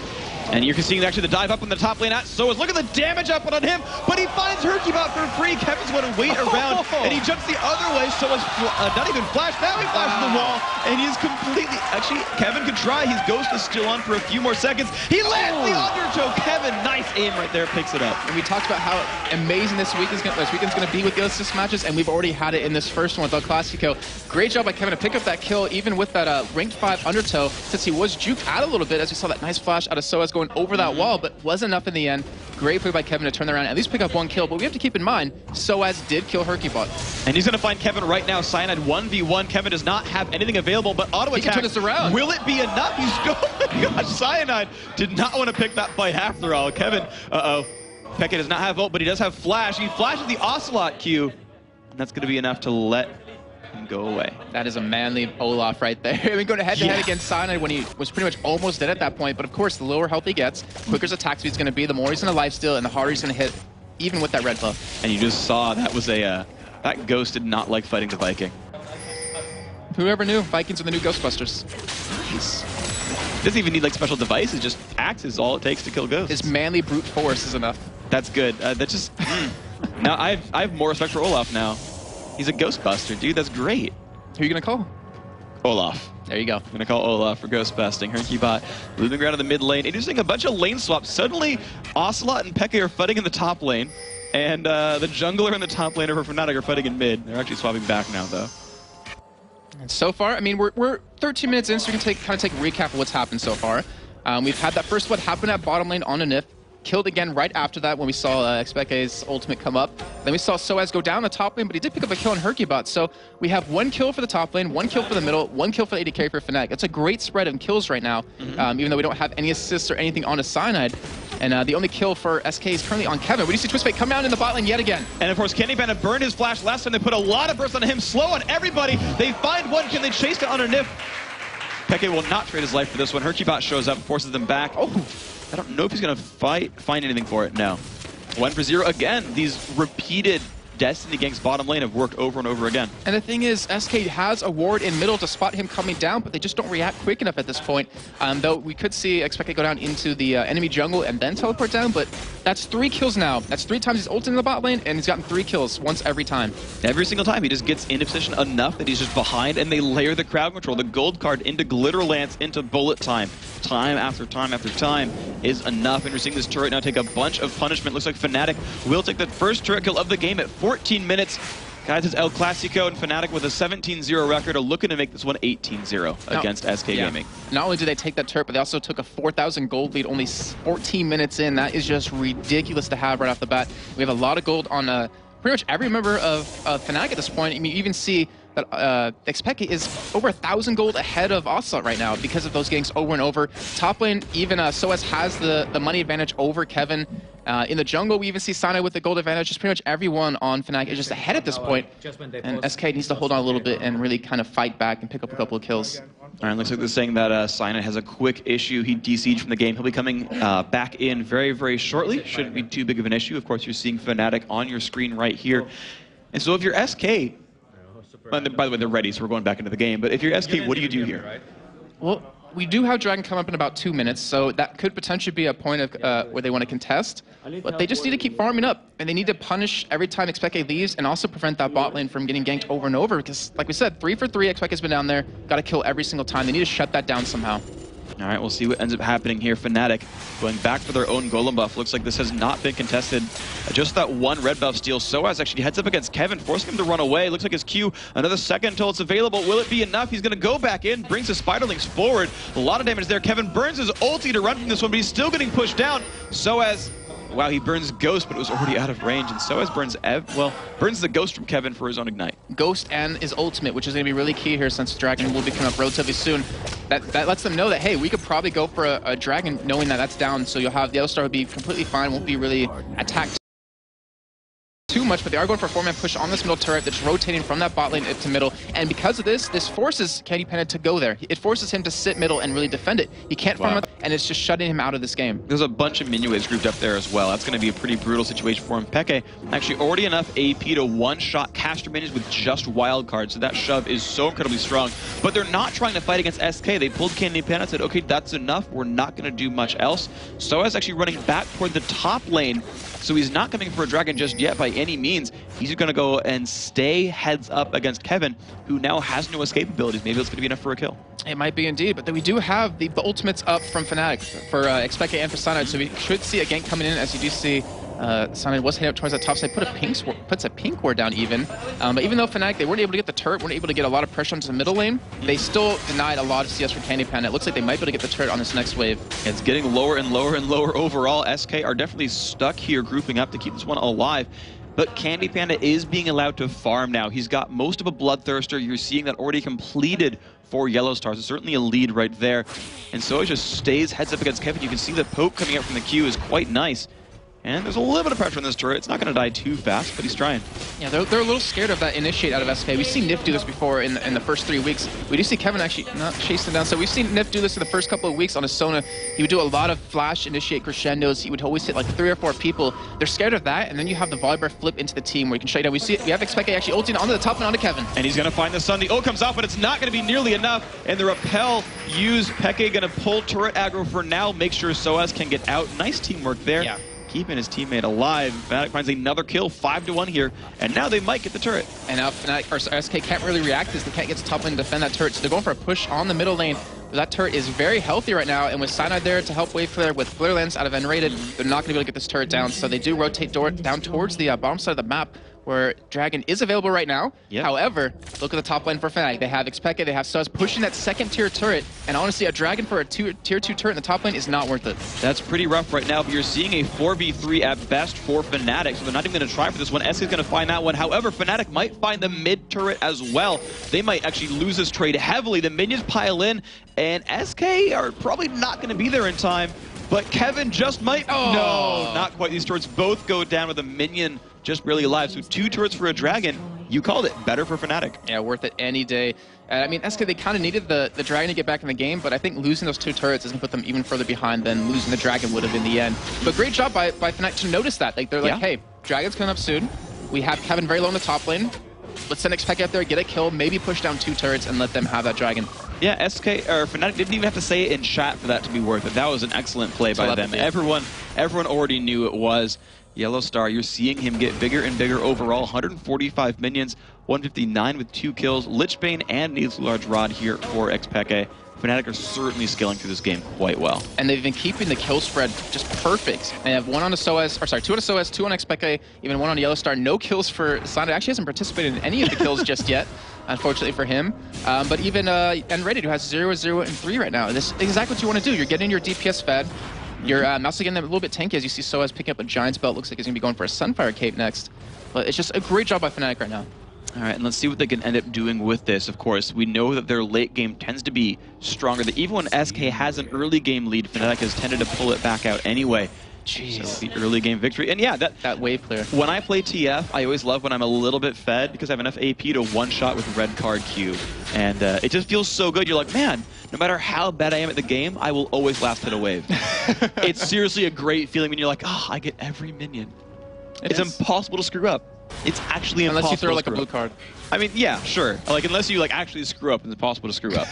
And you're seeing actually the dive up in the top lane at Soaz. Look at the damage up on him, but he finds Hercubot for free. Kevin's going to wait around, and he jumps the other way. Soaz not even flashed. Now he flashes the wall, and he's completely... Actually, Kevin could try. His ghost is still on for a few more seconds. He lands the undertow. Kevin, nice aim right there, picks it up. And we talked about how amazing this weekend's going to be with Ghost Assist matches, and we've already had it in this first one with El Clasico. Great job by Kevin to pick up that kill, even with that ranked 5 undertow, since he was juked out a little bit, as we saw that nice flash out of Soaz going over that wall, but wasn't enough in the end. Great play by Kevin to turn around and at least pick up one kill, but we have to keep in mind, Soaz did kill Hercubot. And he's going to find Kevin right now. Cyanide 1v1. Kevin does not have anything available, but auto attack. He can turn this around. Will it be enough? He's oh my gosh, Cyanide did not want to pick that fight after all. Kevin, Peke does not have ult, but he does have flash. He flashes the Ocelot Q, and that's going to be enough to let him go away. That is a manly Olaf right there. I mean, going head-to-head against Cyanide when he was pretty much almost dead at that point, but of course, the lower health he gets, quicker his attack speed's going to be, the more he's going to lifesteal, and the harder he's going to hit, even with that red buff. And you just saw that was a, that Ghost did not like fighting the Viking. Whoever knew, Vikings are the new Ghostbusters. Nice. Doesn't even need like special devices, just axe is all it takes to kill ghosts. His manly brute force is enough. That's good. That's just... Now, I have more respect for Olaf now. He's a Ghostbuster, dude. That's great. Who are you going to call? Olaf. There you go. I'm going to call Olaf for Ghostbusting. Hercubot moving around in the mid lane. Introducing a bunch of lane swaps. Suddenly, Ocelot and Peke are fighting in the top lane. And the jungler and the top laner for Fnatic are fighting in mid. They're actually swapping back now, though. And so far, I mean, we're 13 minutes in, so we can kind of take a recap of what's happened so far. We've had that first what happened at bottom lane on a Nif. Killed again right after that when we saw Xpeke's ultimate come up. Then we saw Soaz go down the top lane, but he did pick up a kill on Hercubot. So we have 1 kill for the top lane, 1 kill for the middle, 1 kill for the AD carry for Fnatic. It's a great spread of kills right now, even though we don't have any assists or anything on a Cyanide. And the only kill for SK is currently on Kevin. We do see Twistfate come down in the bot lane yet again. And of course, Candy Panda burned his flash last time. They put a lot of burst on him, slow on everybody. They find 1 kill, they chased it under Nif. Peke will not trade his life for this one. Hercubot shows up, forces them back. Oh! I don't know if he's going to find anything for it. No. 1 for 0 again. These repeated Destiny ganks bottom lane have worked over and over again. And the thing is, SK has a ward in middle to spot him coming down, but they just don't react quick enough at this point. Though we could see Xpeke go down into the enemy jungle and then teleport down, but that's 3 kills now. That's 3 times he's ulted in the bot lane, and he's gotten 3 kills once every time. Every single time. He just gets into position enough that he's just behind, and they layer the crowd control, the gold card into glitter lance, into bullet time. Time after time after time is enough, and we're seeing this turret now take a bunch of punishment. Looks like Fnatic will take the first turret kill of the game at 14 minutes. Guys, it's El Clasico, and Fnatic with a 17-0 record are looking to make this one 18-0 against SK Gaming. Not only did they take that turret, but they also took a 4,000 gold lead only 14 minutes in. That is just ridiculous to have right off the bat. We have a lot of gold on pretty much every member of Fnatic at this point. I mean, you even see that Xpeke is over 1,000 gold ahead of Ocelot right now because of those ganks over and over. Top lane, even Soaz has the money advantage over Kevin. In the jungle, we even see Cyanide with the gold advantage. Just pretty much everyone on Fnatic is just ahead at this point. And SK needs to hold on a little bit and really kind of fight back and pick up a couple of kills. All right, looks like they're saying that Cyanide has a quick issue. He DC'd from the game. He'll be coming back in very, very shortly. Shouldn't be too big of an issue. Of course, you're seeing Fnatic on your screen right here. And so if you're SK, by the way, they're ready, so we're going back into the game. But if you're SK, what do you do here? Well, we do have Dragon come up in about 2 minutes, so that could potentially be a point of where they want to contest. But they just need to keep farming up, and they need to punish every time Xpeke leaves, and also prevent that bot lane from getting ganked over and over. Because, like we said, 3 for 3, Xpeke's been down there, got to kill every single time. They need to shut that down somehow. All right, we'll see what ends up happening here. Fnatic going back for their own golem buff. Looks like this has not been contested. Just that one red buff steal. Soaz actually heads up against Kevin, forcing him to run away. Looks like his Q, another second until it's available. Will it be enough? He's going to go back in, brings the Spiderlings forward. A lot of damage there. Kevin burns his ulti to run from this one, but he's still getting pushed down. Soaz, wow, he burns Ghost, but it was already out of range. And Soaz burns burns the Ghost from Kevin for his own Ignite. Ghost and his ultimate, which is going to be really key here since Dragon will be coming up relatively soon. That lets them know that, hey, we could probably go for a Dragon knowing that that's down, so you'll have the Yellowstar will be completely fine, won't be really attacked too much, but they are going for a 4-man push on this middle turret that's rotating from that bot lane to middle, and because of this forces Candy Panda to go there. It forces him to sit middle and really defend it. He can't farm up, and it's just shutting him out of this game. There's a bunch of minion waves grouped up there as well. That's going to be a pretty brutal situation for him. Peke actually already enough AP to one-shot caster minions with just wild cards, so that shove is so incredibly strong. But they're not trying to fight against SK. They pulled Candy Panda and said, okay, that's enough. We're not going to do much else. Soaz actually running back toward the top lane, so he's not coming for a Dragon just yet by any means. He's going to go and stay heads up against Kevin, who now has no escape abilities. Maybe it's going to be enough for a kill. It might be indeed, but then we do have the ultimates up from Fnatic for Xpeke and for Cyanide, so we should see a gank coming in, as you do see. Cyanide was heading up towards that top side, puts a pink ward down even. But even though Fnatic, they weren't able to get the turret, weren't able to get a lot of pressure onto the middle lane, they still denied a lot of CS for Candy Panda. It looks like they might be able to get the turret on this next wave. It's getting lower and lower and lower overall. SK are definitely stuck here grouping up to keep this one alive. But Candy Panda is being allowed to farm now. He's got most of a Bloodthirster. You're seeing that already completed for Yellowstar, so certainly a lead right there. And so it just stays heads up against Kevin. You can see the poke coming out from the Q is quite nice. And there's a little bit of pressure on this turret. It's not going to die too fast, but he's trying. Yeah, they're a little scared of that initiate out of SK. We've seen Nif do this before in the first 3 weeks. We do see Kevin actually not chasing down. So we've seen Nif do this in the first couple of weeks on his Sona. He would do a lot of flash initiate crescendos. He would always hit like 3 or 4 people. They're scared of that, and then you have the Volibear flip into the team where you can shut down. We have Xpeke actually ulting onto the top and onto Kevin. And he's going to find the sun. The ult comes off, but it's not going to be nearly enough. And the repel use Peke going to pull turret aggro for now. Make sure Soaz can get out. Nice teamwork there. Yeah. Keeping his teammate alive. Fnatic finds another kill, 5-1 here, and now they might get the turret. And now Fnatic, or SK can't really react to this. They can't get to top lane to defend that turret, so they're going for a push on the middle lane. That turret is very healthy right now, and with Cyanide there to help wave flare with Flare Lens out of N-rated, they're not going to be able to get this turret down, so they do rotate down towards the bottom side of the map, where Dragon is available right now. Yep. However, look at the top lane for Fnatic. They have Xpeke, they have Soaz pushing that second tier turret, and honestly, a Dragon for a tier 2 turret in the top lane is not worth it. That's pretty rough right now, but you're seeing a 4v3 at best for Fnatic, so they're not even going to try for this one. SK is going to find that one. However, Fnatic might find the mid turret as well. They might actually lose this trade heavily. The minions pile in, and SK are probably not going to be there in time, but Kevin just might. Oh. No, not quite. These turrets both go down with a minion just barely alive. So 2 turrets for a Dragon. You called it. Better for Fnatic. Yeah, worth it any day. I mean, SK, they kind of needed the Dragon to get back in the game, but I think losing those 2 turrets is going to put them even further behind than losing the Dragon would have in the end. But great job by Fnatic to notice that. Like, they're like, hey, Dragon's coming up soon. We have Kevin very low in the top lane. Let's send Xpeke out there, get a kill, maybe push down 2 turrets and let them have that Dragon. Yeah, Fnatic didn't even have to say it in chat for that to be worth it. That was an excellent play by them. Everyone already knew it was. Yellowstar, you're seeing him get bigger and bigger overall. 145 minions, 159 with 2 kills. Lichbane and Needs Large Rod here for Xpeke. Fnatic are certainly scaling through this game quite well. And they've been keeping the kill spread just perfect. They have 1 on the Soaz, or sorry, 2 on the Soaz, 2 on Xpeke, even 1 on Yellowstar. No kills for Cyanide. Actually hasn't participated in any of the kills just yet, unfortunately for him. But even N-rated, who has 0, 0, and 3 right now. This is exactly what you want to do. You're getting your DPS fed. You're also getting a little bit tanky as you see Soaz picking up a Giant's Belt. Looks like he's going to be going for a Sunfire Cape next. But it's just a great job by Fnatic right now. All right, and let's see what they can end up doing with this. Of course, we know that their late game tends to be stronger. That even when SK has an early game lead, Fnatic has tended to pull it back out anyway. Jeez. So the early game victory. And yeah, that wave clear. When I play TF, I always love when I'm a little bit fed because I have enough AP to one-shot with red card Q. And it just feels so good. You're like, man, no matter how bad I am at the game, I will always last hit a wave. It's seriously a great feeling when you're like, oh, I get every minion. It's impossible to screw up. It's actually impossible. Unless you throw like a screw blue up. card. I mean, yeah, sure. Like, unless you like actually screw up, it's impossible to screw up.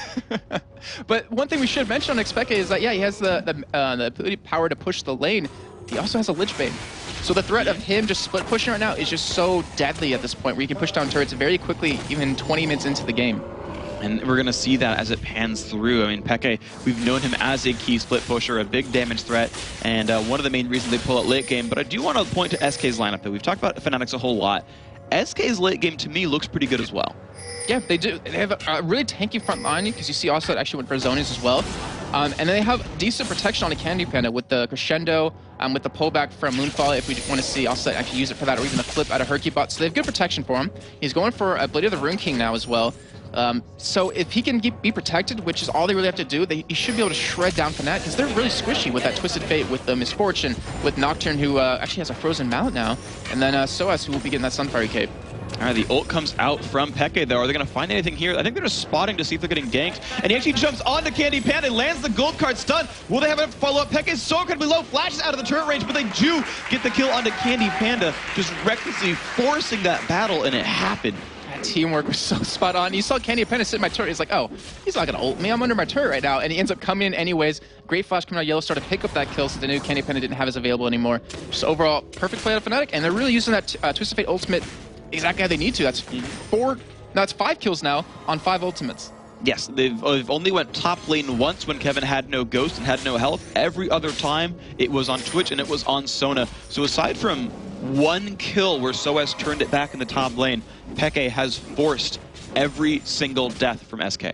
But one thing we should mention on Xpeke is that, yeah, he has the power to push the lane. He also has a Lich Bane. So the threat of him just split pushing right now is just so deadly at this point, where you can push down turrets very quickly, even 20 minutes into the game. And we're going to see that as it pans through. I mean, Peke, we've known him as a key split pusher, a big damage threat, and one of the main reasons they pull out late game. But I do want to point to SK's lineup, though. We've talked about Fnatic's a whole lot. SK's late game, to me, looks pretty good as well. Yeah, they do. They have a really tanky front line, because you see also actually went for Zonias as well. And then they have decent protection on a Candy Panda with the Crescendo, with the pullback from Moonfall if we want to see also actually use it for that, or even a flip out of Hercubot. So they have good protection for him. He's going for a Blade of the Rune King now as well. So if he can be protected, which is all they really have to do, he should be able to shred down Fnatic, because they're really squishy with that Twisted Fate, with the Misfortune, with Nocturne, who actually has a Frozen Mallet now, and then Soas, who will be getting that Sunfire Cape. All right, the ult comes out from Peke, though. Are they going to find anything here? I think they're just spotting to see if they're getting ganked. And he actually jumps onto Candy Panda, lands the gold card stun. Will they have enough follow-up? Peke is so incredibly low, flashes out of the turret range, but they do get the kill onto Candy Panda, just recklessly forcing that battle, and it happened. That teamwork was so spot on. You saw Candy Panda sit in my turret. He's like, oh, he's not going to ult me. I'm under my turret right now. And he ends up coming in anyways. Great flash coming out of Yellowstar to pick up that kill, since they knew Candy Panda didn't have his available anymore. Just overall, perfect play out of Fnatic, and they're really using that Twisted Fate ultimate exactly how they need to. That's 5 kills now on 5 ultimates. Yes, they've only went top lane once when Kevin had no Ghost and had no health. Every other time, it was on Twitch and it was on Sona. So aside from one kill where Soas turned it back in the top lane, Peke has forced every single death from SK.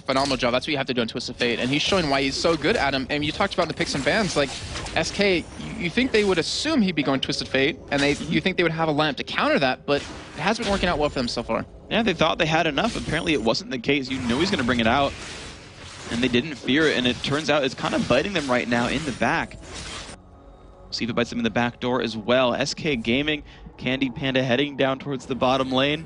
Phenomenal job. That's what you have to do in Twisted Fate, and he's showing why he's so good at him. And you talked about the picks and bans, like SK, you think they would assume he'd be going Twisted Fate, and you think they would have a lamp to counter that, but it hasn't been working out well for them so far. Yeah, they thought they had enough. Apparently it wasn't the case. You know he's going to bring it out, and they didn't fear it, and it turns out it's kind of biting them right now in the back. See if it bites them in the back door as well. SK Gaming, Candy Panda heading down towards the bottom lane.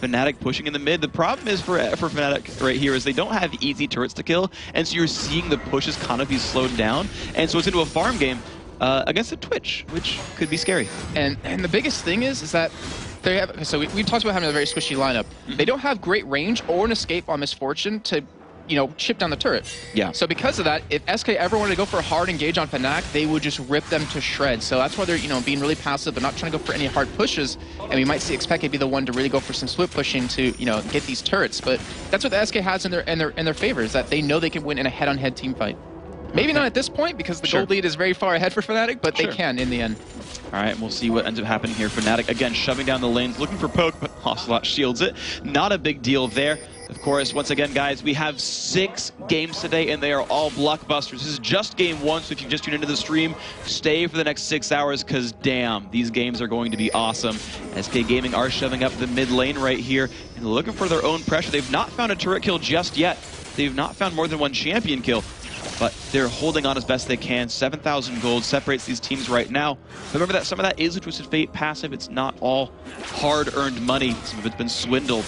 Fnatic pushing in the mid. The problem is for Fnatic right here is they don't have easy turrets to kill, and so you're seeing the pushes kind of be slowed down, and so it's into a farm game against a Twitch, which could be scary. And the biggest thing is that they have, so we talked about having a very squishy lineup. They don't have great range or an escape on Misfortune to, you know, chip down the turret. Yeah. So because of that, if SK ever wanted to go for a hard engage on Fnatic, they would just rip them to shreds. So that's why they're, you know, being really passive. They're not trying to go for any hard pushes, and we might see Xpeke be the one to really go for some split pushing to, you know, get these turrets. But that's what the SK has in their favor, is that they know they can win in a head-on-head team fight. Maybe not at this point, because the gold lead is very far ahead for Fnatic, but they can in the end. All right, we'll see what ends up happening here. Fnatic, again, shoving down the lanes, looking for poke, but Ocelot shields it. Not a big deal there. Of course, once again, guys, we have 6 games today, and they are all blockbusters. This is just game 1, so if you just tuned into the stream, stay for the next 6 hours, because damn, these games are going to be awesome. SK Gaming are shoving up the mid lane right here, and looking for their own pressure. They've not found a turret kill just yet. They've not found more than 1 champion kill, but they're holding on as best they can. 7,000 gold separates these teams right now. But remember that some of that is a Twisted Fate passive. It's not all hard-earned money. Some of it's been swindled.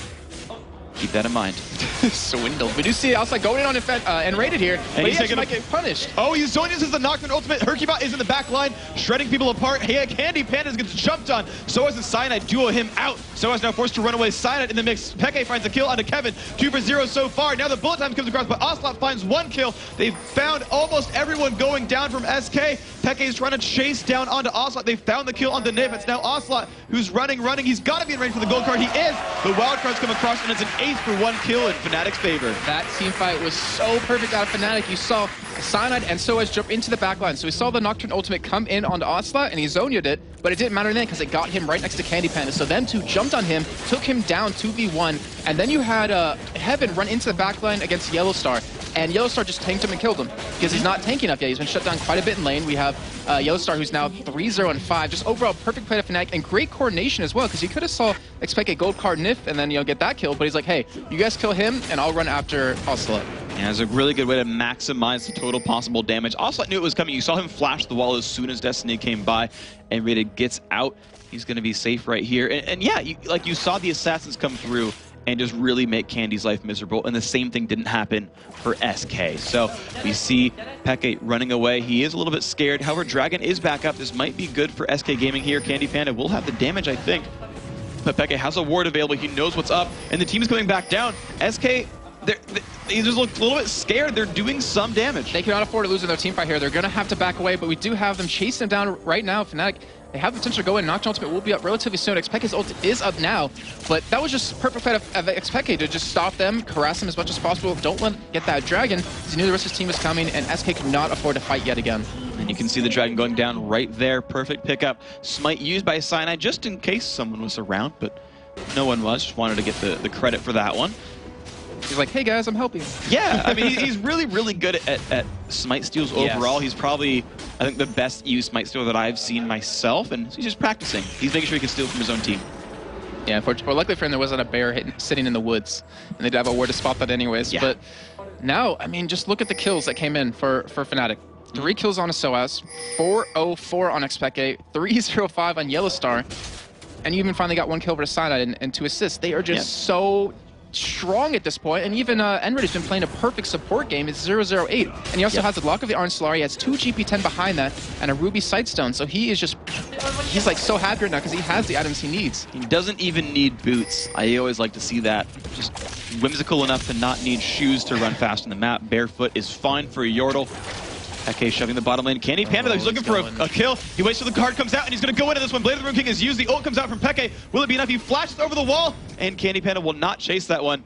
Keep that in mind. Swindled. We do see Outside going in on and raided here, but he actually might get punished. Oh, Zonias is the Nocturne ultimate. Hercubot is in the back line, shredding people apart. Hey, Candy Pandas gets jumped on. So as the Cyanide duo him out. So as now forced to run away. Cyanide in the mix. Peke finds a kill onto Kevin. 2 for 0 so far. Now the bullet time comes across, but Ocelot finds 1 kill. They've found almost everyone going down from SK. Peke is trying to chase down onto Ocelot. They found the kill on the Nip. It's now Ocelot who's running. He's got to be in range for the gold card. He is. The wild cards come across, and it's an 8th for 1 kill in Fnatic's favor. That team fight was so perfect out of Fnatic. You saw Cyanide and Soaz jump into the backline. So we saw the Nocturne ultimate come in onto Ocelot, and he zoned it, but it didn't matter then because it got him right next to Candy Panda. So them two jumped on him, took him down 2v1, and then you had Heaven run into the backline against Yellowstar, and Yellowstar just tanked him and killed him because he's not tanky enough yet. He's been shut down quite a bit in lane. We have Yellowstar, who's now 3-0-5. Just overall perfect play to Fnatic, and great coordination as well, because he could have saw Xpeke gold card Nif and then, you know, get that kill, but he's like, hey, you guys kill him and I'll run after Ocelot. Yeah, it's a really good way to maximize the total possible damage. Ocelot knew it was coming. You saw him flash the wall as soon as Destiny came by, and Rated gets out. He's going to be safe right here. And yeah, like you saw the Assassins come through, and just really make Candy's life miserable. And the same thing didn't happen for SK. So we see Peke running away. He is a little bit scared. However, Dragon is back up. This might be good for SK Gaming here. Candy Panda will have the damage, I think. But Peke has a ward available. He knows what's up. And the team is coming back down. SK, they just look a little bit scared. They're doing some damage. They cannot afford to lose in their team fight here. They're going to have to back away, but we do have them chasing them down right now. Fnatic, they have the potential to go in. Nocturne ultimate will be up relatively soon. Xpeke's ult is up now, but that was just perfect fight of Xpeke to just stop them, harass them as much as possible. Don't let them get that Dragon, because he knew the rest of his team was coming, and SK could not afford to fight yet again. And you can see the Dragon going down right there. Perfect pickup. Smite used by Cyanide just in case someone was around, but no one was. Just wanted to get the credit for that one. He's like, hey guys, I'm helping. Yeah, I mean, he's really, really good at Smite steals overall. Yes. He's probably, I think, the best used Smite stealer that I've seen myself, and he's just practicing. He's making sure he can steal from his own team. Yeah, unfortunately, luckily for him, there wasn't a bear sitting in the woods, and they did have a ward to spot that anyways. Yeah. But now, I mean, just look at the kills that came in for Fnatic. 3 kills on a SOAS, 404 on Xpeke, 305 on Yellowstar, and you even finally got 1 kill over to Cyanide and 2 assists. They are just so strong at this point, and even Enred has been playing a perfect support game. It's 008, and he also has the Lock of the Orange Solari. He has 2 GP10 behind that and a Ruby Sightstone, so he is just, he's like so happy right now because he has the items he needs. He doesn't even need boots. I always like to see that. Just whimsical enough to not need shoes to run fast on the map. Barefoot is fine for a Yordle. Peke shoving the bottom lane. Candy Panda, though, he's looking for a kill. He waits till the card comes out, and he's going to go into this one. Blade of the Ruin King is used. The ult comes out from Peke. Will it be enough? He flashes over the wall, and Candy Panda will not chase that one.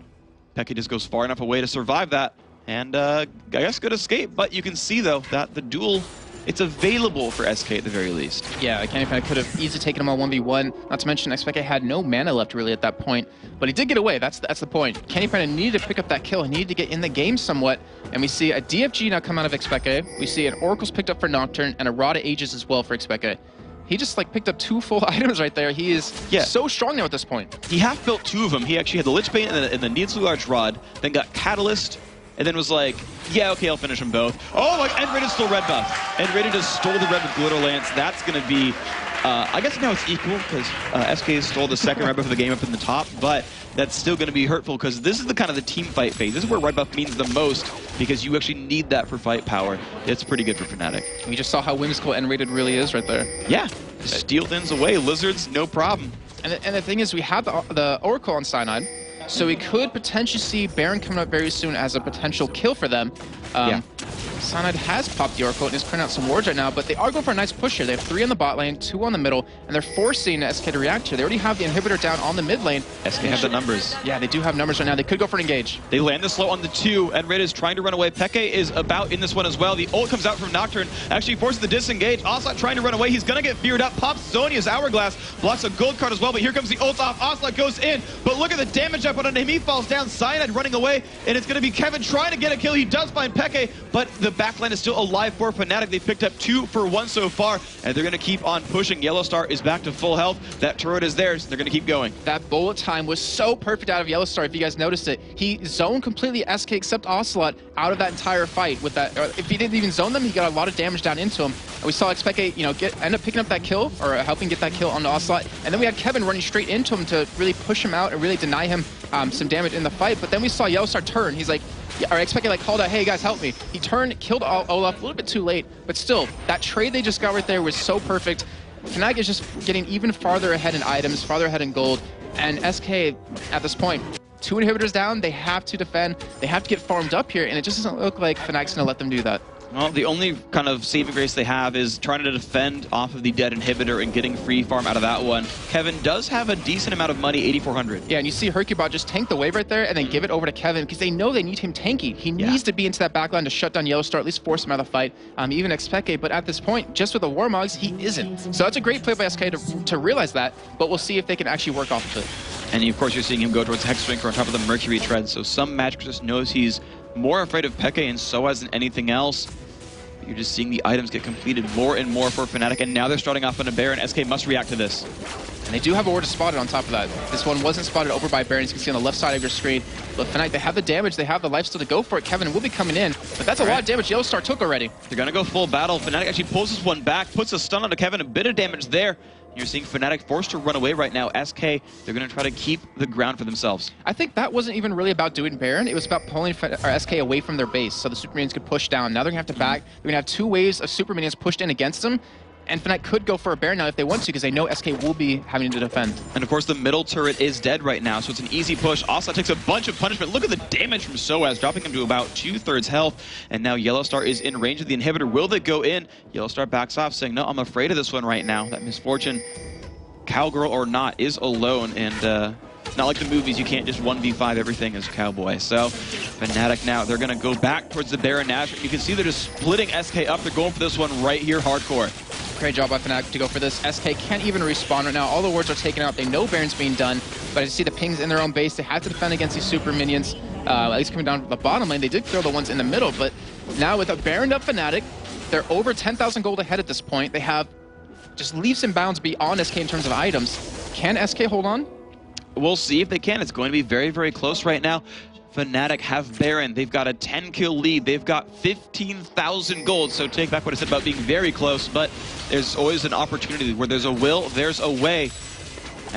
Peke just goes far enough away to survive that, and I guess good escape. But you can see, though, that the duel, it's available for SK at the very least. Yeah, Candy Panda could have easily taken him on 1v1. Not to mention, Xpeke had no mana left really at that point, but he did get away. That's the point. Candy Panda needed to pick up that kill. He needed to get in the game somewhat, and we see a DFG now come out of Xpeke. We see an Oracle's picked up for Nocturne, and a Rod of Ages as well for Xpeke. He just like picked up 2 full items right there. He is so strong now at this point. He half built 2 of them. He actually had the Lich Bane and the Needlessly Large Rod, then got Catalyst, and then was like, yeah, okay, I'll finish them both. Oh, like, and Raiden stole red buff. And Raiden just stole the red with Glitter Lance. That's going to be, I guess now it's equal because SK stole the second red buff of the game up in the top, but that's still going to be hurtful because this is the kind of the team fight phase. This is where red buff means the most because you actually need that for fight power. It's pretty good for Fnatic. We just saw how whimsical N-rated really is right there. Yeah, steal things away. Lizards, no problem. And the thing is, we have the Oracle on Cyanide, so we could potentially see Baron coming up very soon as a potential kill for them. Cyanide has popped the Oracle and is putting out some wards right now, but they are going for a nice push here. They have 3 on the bot lane, 2 on the middle, and they're forcing SK to react here. They already have the inhibitor down on the mid lane. SK have the numbers. Yeah, they do have numbers right now. They could go for an engage. They land the slow on the 2, and Red is trying to run away. Peke is about in this one as well. The ult comes out from Nocturne, actually forces the disengage. Ocelot trying to run away. He's going to get feared up. Pops Zonia's Hourglass, blocks a gold card as well, but here comes the ult off. Ocelot goes in, but look at the damage I put on him. He falls down. Cyanide running away, and it's going to be Kevin trying to get a kill. He does find Peke, but the backline is still alive for Fnatic. They picked up 2 for 1 so far, and they're going to keep on pushing. Yellowstar is back to full health. That turret is theirs. They're going to keep going. That bullet time was so perfect out of Yellowstar, if you guys noticed it. He zoned completely SK except Ocelot out of that entire fight. With that, if he didn't even zone them, he got a lot of damage down into him. And we saw Xpeke, end up picking up that kill, or helping get that kill on the Ocelot. And then we had Kevin running straight into him to really push him out and really deny him some damage in the fight. But then we saw Yellowstar turn. He's like, or Xpeke called out, hey guys, help me. He turned, killed Olaf a little bit too late, but still, that trade they just got right there was so perfect. Fnatic is just getting even farther ahead in items, farther ahead in gold, and SK at this point, 2 inhibitors down, they have to defend, they have to get farmed up here, and it just doesn't look like Fnatic's gonna let them do that. Well, the only kind of saving grace they have is trying to defend off of the dead inhibitor and getting free farm out of that one. Kevin does have a decent amount of money, 8,400. Yeah, and you see Hercubot just tank the wave right there and then give it over to Kevin because they know they need him tanky. He needs to be into that backline to shut down Yellowstar, at least force him out of the fight, even Xpeke, but at this point, just with the Warmogs, he isn't. So that's a great play by SK to realize that, but we'll see if they can actually work off of it. And of course, you're seeing him go towards Hexdrinker on top of the Mercury Tread, so some Magic just knows he's more afraid of Peke and SOAS than anything else. You're just seeing the items get completed more and more for Fnatic, and now they're starting off on a Baron. SK must react to this. And they do have a ward spotted on top of that. This one wasn't spotted over by Baron, as you can see on the left side of your screen. But Fnatic, they have the damage, they have the lifesteal to go for it. Kevin will be coming in, but that's a lot of damage Yellowstar took already. They're going to go full battle. Fnatic actually pulls this one back, puts a stun onto Kevin, a bit of damage there. You're seeing Fnatic forced to run away right now. SK, they're going to try to keep the ground for themselves. I think that wasn't even really about doing Baron. It was about pulling SK away from their base so the Super Minions could push down. Now they're going to have to back. They're going to have 2 waves of Super Minions pushed in against them. And Fnatic could go for a Baron now if they want to, because they know SK will be having to defend. And of course, the middle turret is dead right now, so it's an easy push. Also takes a bunch of punishment. Look at the damage from Soaz, dropping him to about 2/3 health. And now Yellowstar is in range of the inhibitor. Will they go in? Yellowstar backs off, saying, no, I'm afraid of this one right now. That Misfortune, Cowgirl or not, is alone. And not like the movies, you can't just 1v5 everything as Cowboy. So Fnatic now, they're going to go back towards the Baron Nash. You can see they're just splitting SK up. They're going for this one right here, hardcore. Great job by Fnatic to go for this. SK can't even respawn right now. All the wards are taken out. They know Baron's being done, but I see the pings in their own base. They have to defend against these Super Minions, at least coming down the bottom lane. They did throw the ones in the middle, but now with a Baroned up Fnatic, they're over 10,000 gold ahead at this point. They have just leaps and bounds beyond SK in terms of items. Can SK hold on? We'll see if they can. It's going to be very, very close right now. Fnatic have Baron. They've got a 10-kill lead. They've got 15,000 gold. So take back what I said about being very close, but there's always an opportunity. Where there's a will, there's a way.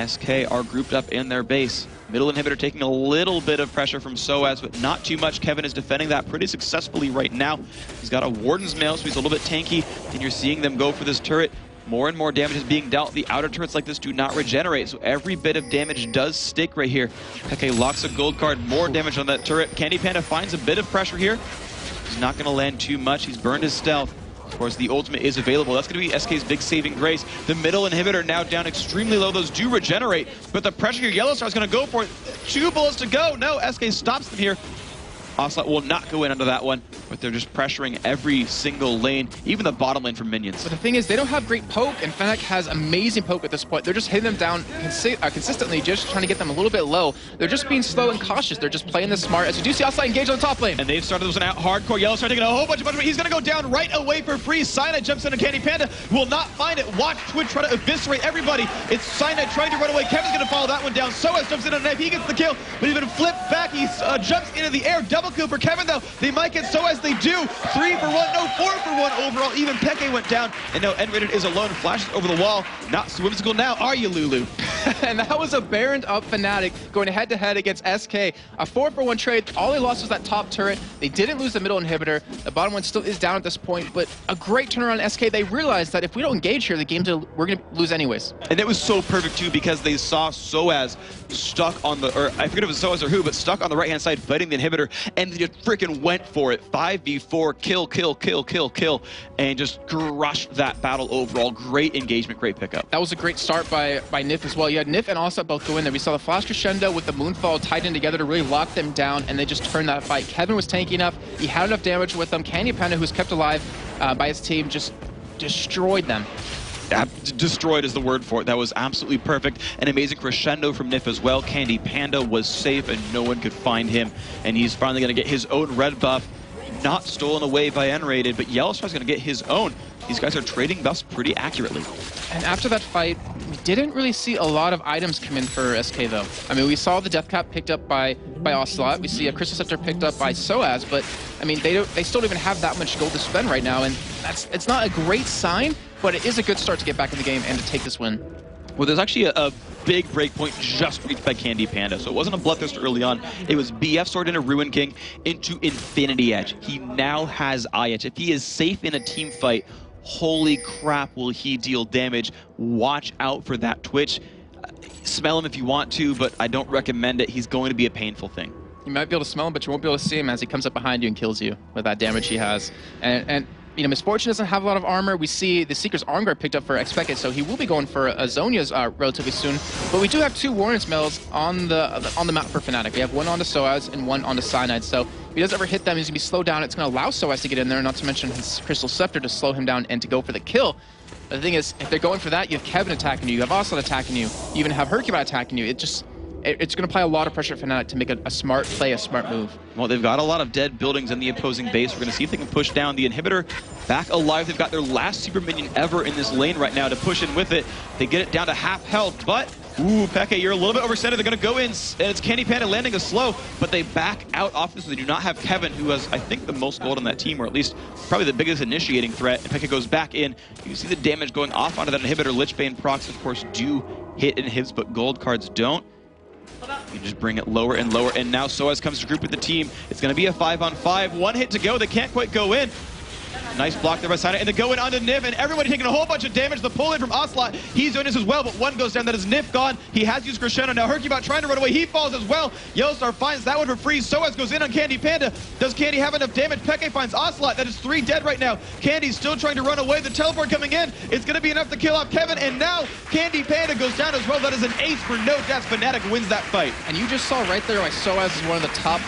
SK are grouped up in their base. Middle inhibitor taking a little bit of pressure from Soaz, but not too much. Kevin is defending that pretty successfully right now. He's got a Warden's Mail, so he's a little bit tanky, and you're seeing them go for this turret. More and more damage is being dealt. The outer turrets like this do not regenerate, so every bit of damage does stick right here. Peke locks a gold card, more damage on that turret. Candy Panda finds a bit of pressure here. He's not going to land too much. He's burned his stealth. Of course, the ultimate is available. That's going to be SK's big saving grace. The middle inhibitor now down extremely low. Those do regenerate, but the pressure here, Yellowstar is going to go for it. 2 bullets to go. No, SK stops them here. Ocelot will not go in under that one, but they're just pressuring every single lane, even the bottom lane for minions. But the thing is, they don't have great poke, and Fnatic has amazing poke at this point. They're just hitting them down consistently, just trying to get them a little bit low. They're just being slow and cautious. They're just playing this smart, as you do see Ocelot engage on the top lane. And they've started this one out hardcore. Yellowstar taking a whole bunch of punishment. He's going to go down right away for free. Cyanide jumps into Candy Panda, will not find it. Watch Twitch try to eviscerate everybody. It's Cyanide trying to run away. Kevin's going to follow that one down. Soaz jumps in on a knife. He gets the kill, but he's going to flip back. He jumps into the air. Double kill for Kevin, though. They might get Soaz. They do. 3 for 1. No, 4 for 1 overall. Even Peke went down. And now N-Rated is alone. Flashes over the wall. Not swimsicle now, are you, Lulu? And that was a Baroned up Fnatic going head-to-head against SK. A 4-for-1 trade. All they lost was that top turret. They didn't lose the middle inhibitor. The bottom one still is down at this point, but a great turnaround on SK. They realized that if we don't engage here, the game's we're going to lose anyways. And it was so perfect, too, because they saw Soaz stuck on the, or I forget if it was Soaz or who, but stuck on the right-hand side fighting the inhibitor, and they just freaking went for it. 5v4, kill, kill, kill, kill, kill, and just crushed that battle overall. Great engagement, great pickup. That was a great start by Nif as well. You had Nif and Ocelot both go in there. We saw the Flash Crescendo with the Moonfall tied in together to really lock them down, and they just turned that fight. Kevin was tanky enough. He had enough damage with them. Candy Panda, who was kept alive by his team, just destroyed them. Destroyed is the word for it. That was absolutely perfect. An amazing crescendo from Nif as well. Candy Panda was safe and no one could find him, and he's finally going to get his own red buff. Not stolen away by N-Rated, but Yellowstar's going to get his own. These guys are trading buffs pretty accurately. And after that fight, we didn't really see a lot of items come in for SK, though. I mean, we saw the Death Cap picked up by Ocelot. We see a Crystal Scepter picked up by Soaz, but I mean, they still don't even have that much gold to spend right now, and it's not a great sign, but it is a good start to get back in the game and to take this win. Well, there's actually a big breakpoint just reached by Candy Panda, so it wasn't a bloodthirst early on. It was BF sword into Ruin King into Infinity Edge. He now has Eye Edge. If he is safe in a team fight, holy crap, will he deal damage. Watch out for that Twitch. Smell him if you want to, but I don't recommend it. He's going to be a painful thing. You might be able to smell him, but you won't be able to see him as he comes up behind you and kills you with that damage he has. And you know, Misfortune doesn't have a lot of armor. We see the Seeker's arm guard picked up for Expected, so he will be going for a Zhonya's relatively soon. But we do have 2 Warren's Mills on the map for Fnatic. We have one onto Soaz and one onto Cyanide. So if he does ever hit them, he's going to be slowed down. It's going to allow Soaz to get in there, not to mention his Crystal Scepter to slow him down and to go for the kill. But the thing is, if they're going for that, you have Kevin attacking you, you have Ocelot attacking you, you even have Hercubot attacking you. It's going to apply a lot of pressure for Fnatic to make a smart play, a smart move. Well, they've got a lot of dead buildings in the opposing base. We're going to see if they can push down the inhibitor back alive. They've got their last super minion ever in this lane right now to push in with it. They get it down to half health, but Ooh, Peke, you're a little bit overextended. They're going to go in, and it's Candy Panda landing a slow, but they back out off this. They do not have Kevin, who has, I think, the most gold on that team, or at least probably the biggest initiating threat. And Peke goes back in. You see the damage going off onto that inhibitor. Lichbane procs, of course, do hit inhibs, but gold cards don't. You just bring it lower and lower, and now Soaz comes to group with the team. It's going to be a 5-on-5. One hit to go. They can't quite go in. Nice block there by Sana, and they go in onto Niv, and everybody taking a whole bunch of damage. The pull in from Ocelot, he's doing this as well, but one goes down. That is Niv gone. He has used Crescendo. Now Hercubot trying to run away. He falls as well. Yellowstar finds that one for free. Soaz goes in on Candy Panda. Does Candy have enough damage? Peke finds Ocelot. That is 3 dead right now. Candy's still trying to run away. The teleport coming in. It's going to be enough to kill off Kevin, and now Candy Panda goes down as well. That is an ace for no deaths. Fnatic wins that fight. And you just saw right there why Soaz is one of the top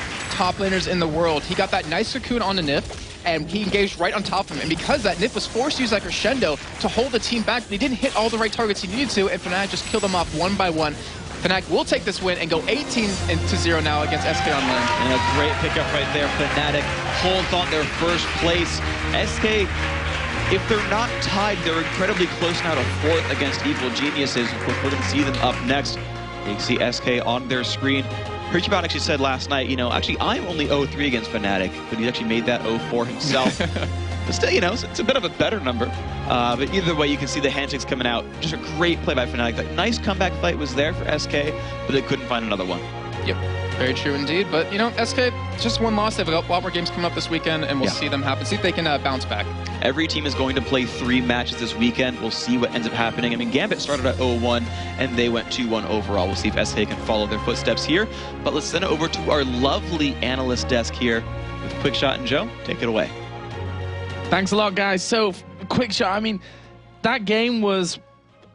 laners in the world. He got that nice cocoon on the Nif, and he engaged right on top of him. And because that, Nif was forced to use that Crescendo to hold the team back, but he didn't hit all the right targets he needed to, and Fnatic just killed them off one by one. Fnatic will take this win and go 18-0 now against SK on lane. And a great pickup right there. Fnatic holds on their first place. SK, if they're not tied, they're incredibly close now to 4th against Evil Geniuses. Of course, we're going to see them up next. You can see SK on their screen. Hercubot actually said last night, you know, actually I'm only 0-3 against Fnatic, but he actually made that 0-4 himself. But still, you know, it's a bit of a better number. But either way, you can see the handshakes coming out. Just a great play by Fnatic. That nice comeback fight was there for SK, but they couldn't find another one. Yep, very true indeed. But, you know, SK, just one loss. They've got a lot more games coming up this weekend, and we'll see them happen. See if they can bounce back. Every team is going to play 3 matches this weekend. We'll see what ends up happening. I mean, Gambit started at 0-1, and they went 2-1 overall. We'll see if SK can follow their footsteps here. But let's send it over to our lovely analyst desk here with Quickshot and Joe. Take it away. Thanks a lot, guys. So, Quickshot, I mean, that game was,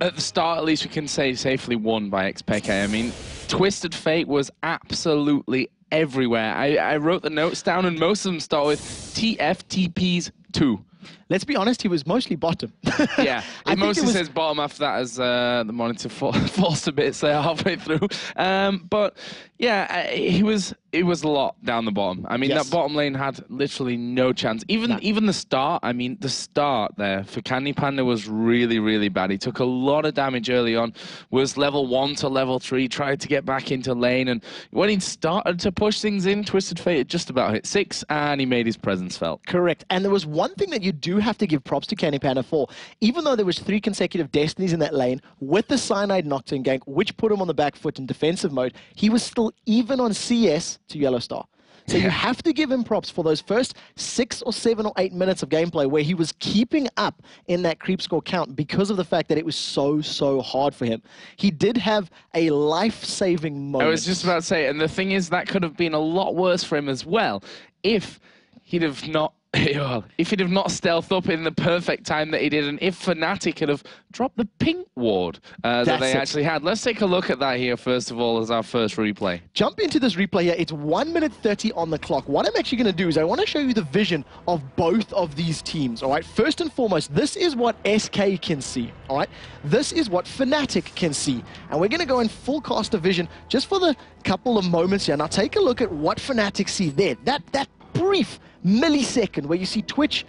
at the start, at least we can say, safely won by XPK. I mean, Twisted Fate was absolutely everywhere. I wrote the notes down, and most of them start with TFTPs 2. Let's be honest, he was mostly bottom. Yeah, it mostly says bottom after that as the monitor falls to bits there halfway through. But yeah, it was a lot down the bottom. I mean, that bottom lane had literally no chance. Even the start, I mean, the start there for Candy Panda was really, really bad. He took a lot of damage early on, was level 1 to level 3, tried to get back into lane, and when he started to push things in, Twisted Fate had just about hit 6, and he made his presence felt. Correct. And there was one thing that you do have to give props to Candy Panda for. Even though there was 3 consecutive Destinies in that lane, with the Cyanide Nocturne gank, which put him on the back foot in defensive mode, he was still even on CS to Yellowstar. So you have to give him props for those first 6 or 7 or 8 minutes of gameplay where he was keeping up in that creep score count because of the fact that it was so hard for him. He did have a life-saving moment. I was just about to say, and the thing is, that could have been a lot worse for him as well if he'd have not stealthed up in the perfect time that he did, and if Fnatic could have dropped the pink ward that they actually had. Let's take a look at that here, first of all, as our first replay. Jump into this replay here. It's 1 minute 30 on the clock. What I'm actually going to do is I want to show you the vision of both of these teams, all right? First and foremost, this is what SK can see, all right? This is what Fnatic can see. And we're going to go in full caster vision just for the couple of moments here. Now take a look at what Fnatic see there. That brief millisecond where you see Twitch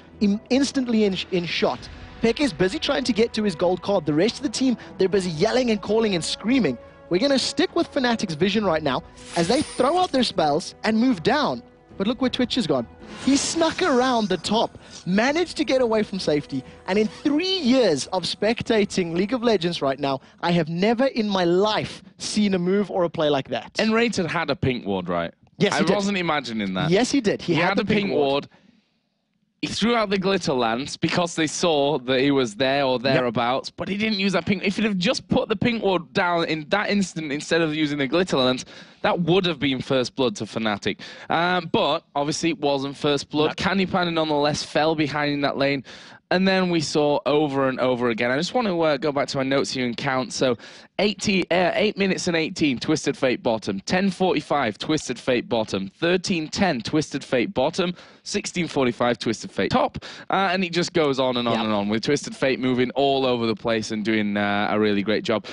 instantly in shot. Peke is busy trying to get to his gold card. The rest of the team, they're busy yelling and calling and screaming. We're going to stick with Fnatic's vision right now as they throw out their spells and move down. But look where Twitch has gone. He snuck around the top, managed to get away from safety, and in 3 years of spectating League of Legends right now, I have never in my life seen a move or a play like that. And Rated had a pink ward, right? Yes, he did. I wasn't imagining that. Yes, he did. He had the pink ward. He threw out the glitter lance because they saw that he was there or thereabouts, but he didn't use that pink. If he'd have just put the pink ward down in that instant instead of using the glitter lance, that would have been first blood to Fnatic. But obviously it wasn't first blood. Candy Panda nonetheless fell behind in that lane. And then we saw over and over again. I just want to go back to my notes here and count. So 8 minutes and 18, Twisted Fate bottom. 10:45, Twisted Fate bottom. 13:10, Twisted Fate bottom. 16:45, Twisted Fate top. And it just goes on and on and on with Twisted Fate moving all over the place and doing a really great job.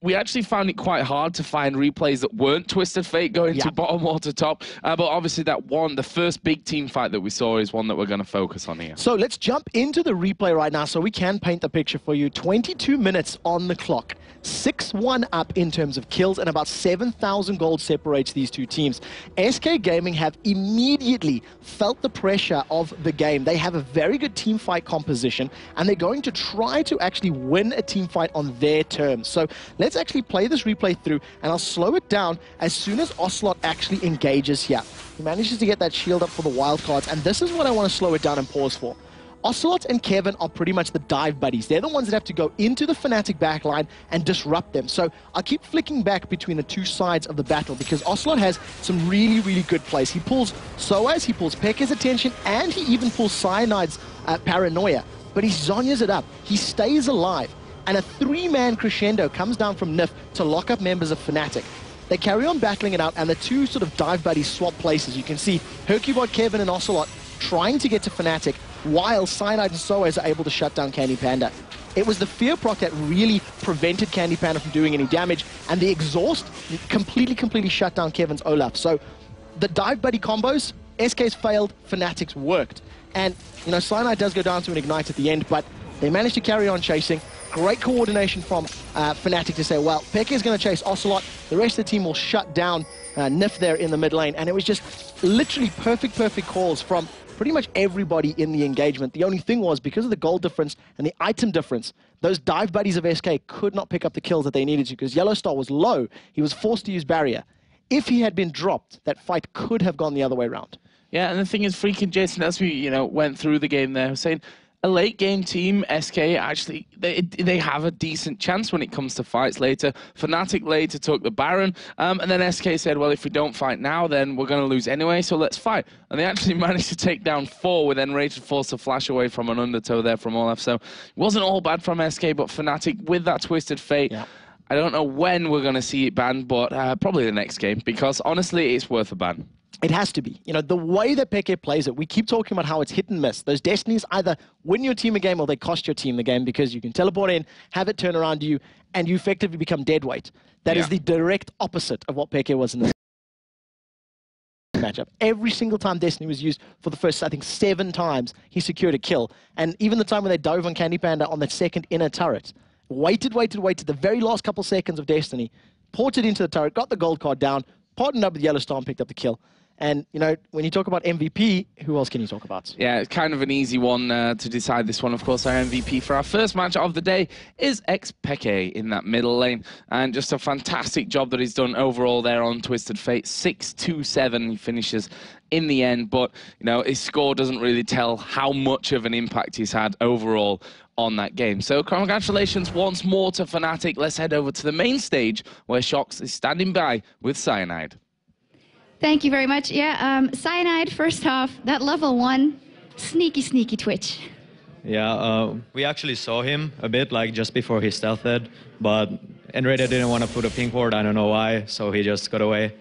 we actually found it quite hard to find replays that weren't Twisted Fate going to bottom or to top. But obviously that one, the first big team fight that we saw, is one that we're going to focus on here. So let's jump into the replay right now so we can paint the picture for you. 22 minutes on the clock. 6-1 up in terms of kills, and about 7,000 gold separates these two teams. SK Gaming have immediately felt the pressure of the game. They have a very good team fight composition, and they're going to try to actually win a team fight on their terms. So let's actually play this replay through, and I'll slow it down as soon as Ocelot actually engages here. He manages to get that shield up for the wildcards, and this is what I want to slow it down and pause for. Ocelot and Kevin are pretty much the dive buddies. They're the ones that have to go into the Fnatic backline and disrupt them. So I'll keep flicking back between the two sides of the battle because Ocelot has some really, really good plays. He pulls Soaz, he pulls Pekka's attention, and he even pulls Cyanide's paranoia. But he Zhonya's it up. He stays alive. And a three-man crescendo comes down from Nif to lock up members of Fnatic. They carry on battling it out, and the two sort of dive buddies swap places. You can see Hercubot, Kevin, and Ocelot trying to get to Fnatic, while Cyanide and Soaz are able to shut down Candy Panda. It was the fear proc that really prevented Candy Panda from doing any damage, and the exhaust completely shut down Kevin's Olaf. So the dive buddy combos, SK's failed, Fnatic's worked. And, you know, Cyanide does go down to an Ignite at the end, but they managed to carry on chasing. Great coordination from Fnatic to say, well, Pekka is going to chase Ocelot. The rest of the team will shut down Nif there in the mid lane. And it was just literally perfect calls from pretty much everybody in the engagement. The only thing was, because of the gold difference and the item difference, those dive buddies of SK could not pick up the kills that they needed to because Yellow Star was low. He was forced to use barrier. If he had been dropped, that fight could have gone the other way around. Yeah, and the thing is, freaking Jason, as we, went through the game there, saying a late game team, SK, actually, they have a decent chance when it comes to fights later. Fnatic later took the Baron, and then SK said, well, if we don't fight now, then we're going to lose anyway, so let's fight. And they actually managed to take down 4 with Enraged forced to flash away from an undertow there from Olaf. So it wasn't all bad from SK, but Fnatic with that Twisted Fate, yeah. I don't know when we're going to see it banned, but probably the next game, because honestly, it's worth a ban. It has to be. You know, the way that Peke plays it, we keep talking about how it's hit and miss. Those destinies either win your team a game or they cost your team the game because you can teleport in, have it turn around you, and you effectively become dead weight. That is the direct opposite of what Peke was in this matchup. Every single time Destiny was used for the first, I think, 7 times, he secured a kill. And even the time when they dove on Candy Panda on that second inner turret, waited the very last couple seconds of Destiny, ported into the turret, got the gold card down, partnered up with Yellow Star and picked up the kill. And, you know, when you talk about MVP, who else can you talk about? Yeah, it's kind of an easy one to decide this one. Of course, our MVP for our first match of the day is Peke in that middle lane. And just a fantastic job that he's done overall there on Twisted Fate. 6-2-7 he finishes in the end. But, you know, his score doesn't really tell how much of an impact he's had overall on that game. So congratulations once more to Fnatic. Let's head over to the main stage where Shocks is standing by with Cyanide. Thank you very much. Yeah, Cyanide, first off, that level 1, sneaky twitch. Yeah, we actually saw him a bit, like just before he stealthed, but Enreda didn't want to put a pink ward, I don't know why, so he just got away.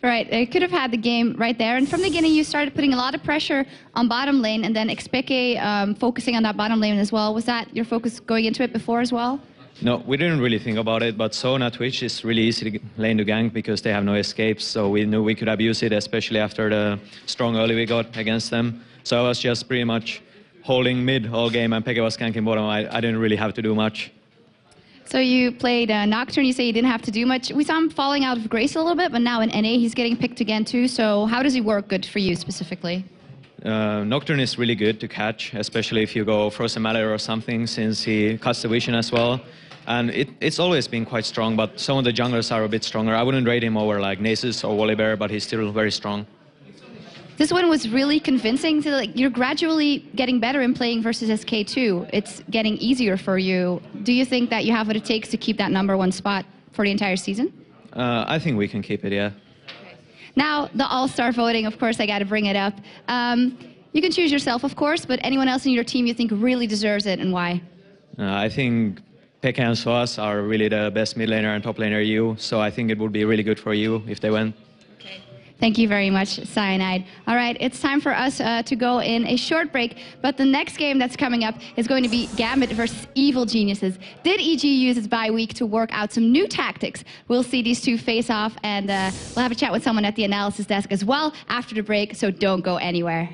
Right, they could have had the game right there. And from the beginning, you started putting a lot of pressure on bottom lane, and then Xpeke focusing on that bottom lane as well. Was that your focus going into it before as well? No, we didn't really think about it, but Sona Twitch is really easy to lane to gank because they have no escapes, so we knew we could abuse it, especially after the strong early we got against them. So I was just pretty much holding mid all game, and Peke was ganking bottom. I didn't really have to do much. So you played Nocturne, you say you didn't have to do much. We saw him falling out of grace a little bit, but now in NA he's getting picked again too, so how does he work good for you specifically? Nocturne is really good to catch, especially if you go Frozen Mallet or something, since he cuts the vision as well. And it's always been quite strong, but some of the junglers are a bit stronger. I wouldn't rate him over like Nasus or Volibear, but he's still very strong. This one was really convincing. So, like, you're gradually getting better in playing versus SK2. It's getting easier for you. Do you think that you have what it takes to keep that #1 spot for the entire season? I think we can keep it, yeah. Now, the all-star voting, of course, I got to bring it up. You can choose yourself, of course, but anyone else in your team you think really deserves it, and why? I think Pekka and Soaz are really the best mid laner and top laner you, so I think it would be really good for you if they win. Thank you very much, Cyanide. All right, it's time for us to go in a short break, but the next game that's coming up is going to be Gambit versus Evil Geniuses. Did EG use its bye week to work out some new tactics? We'll see these two face off, and we'll have a chat with someone at the analysis desk as well after the break, so don't go anywhere.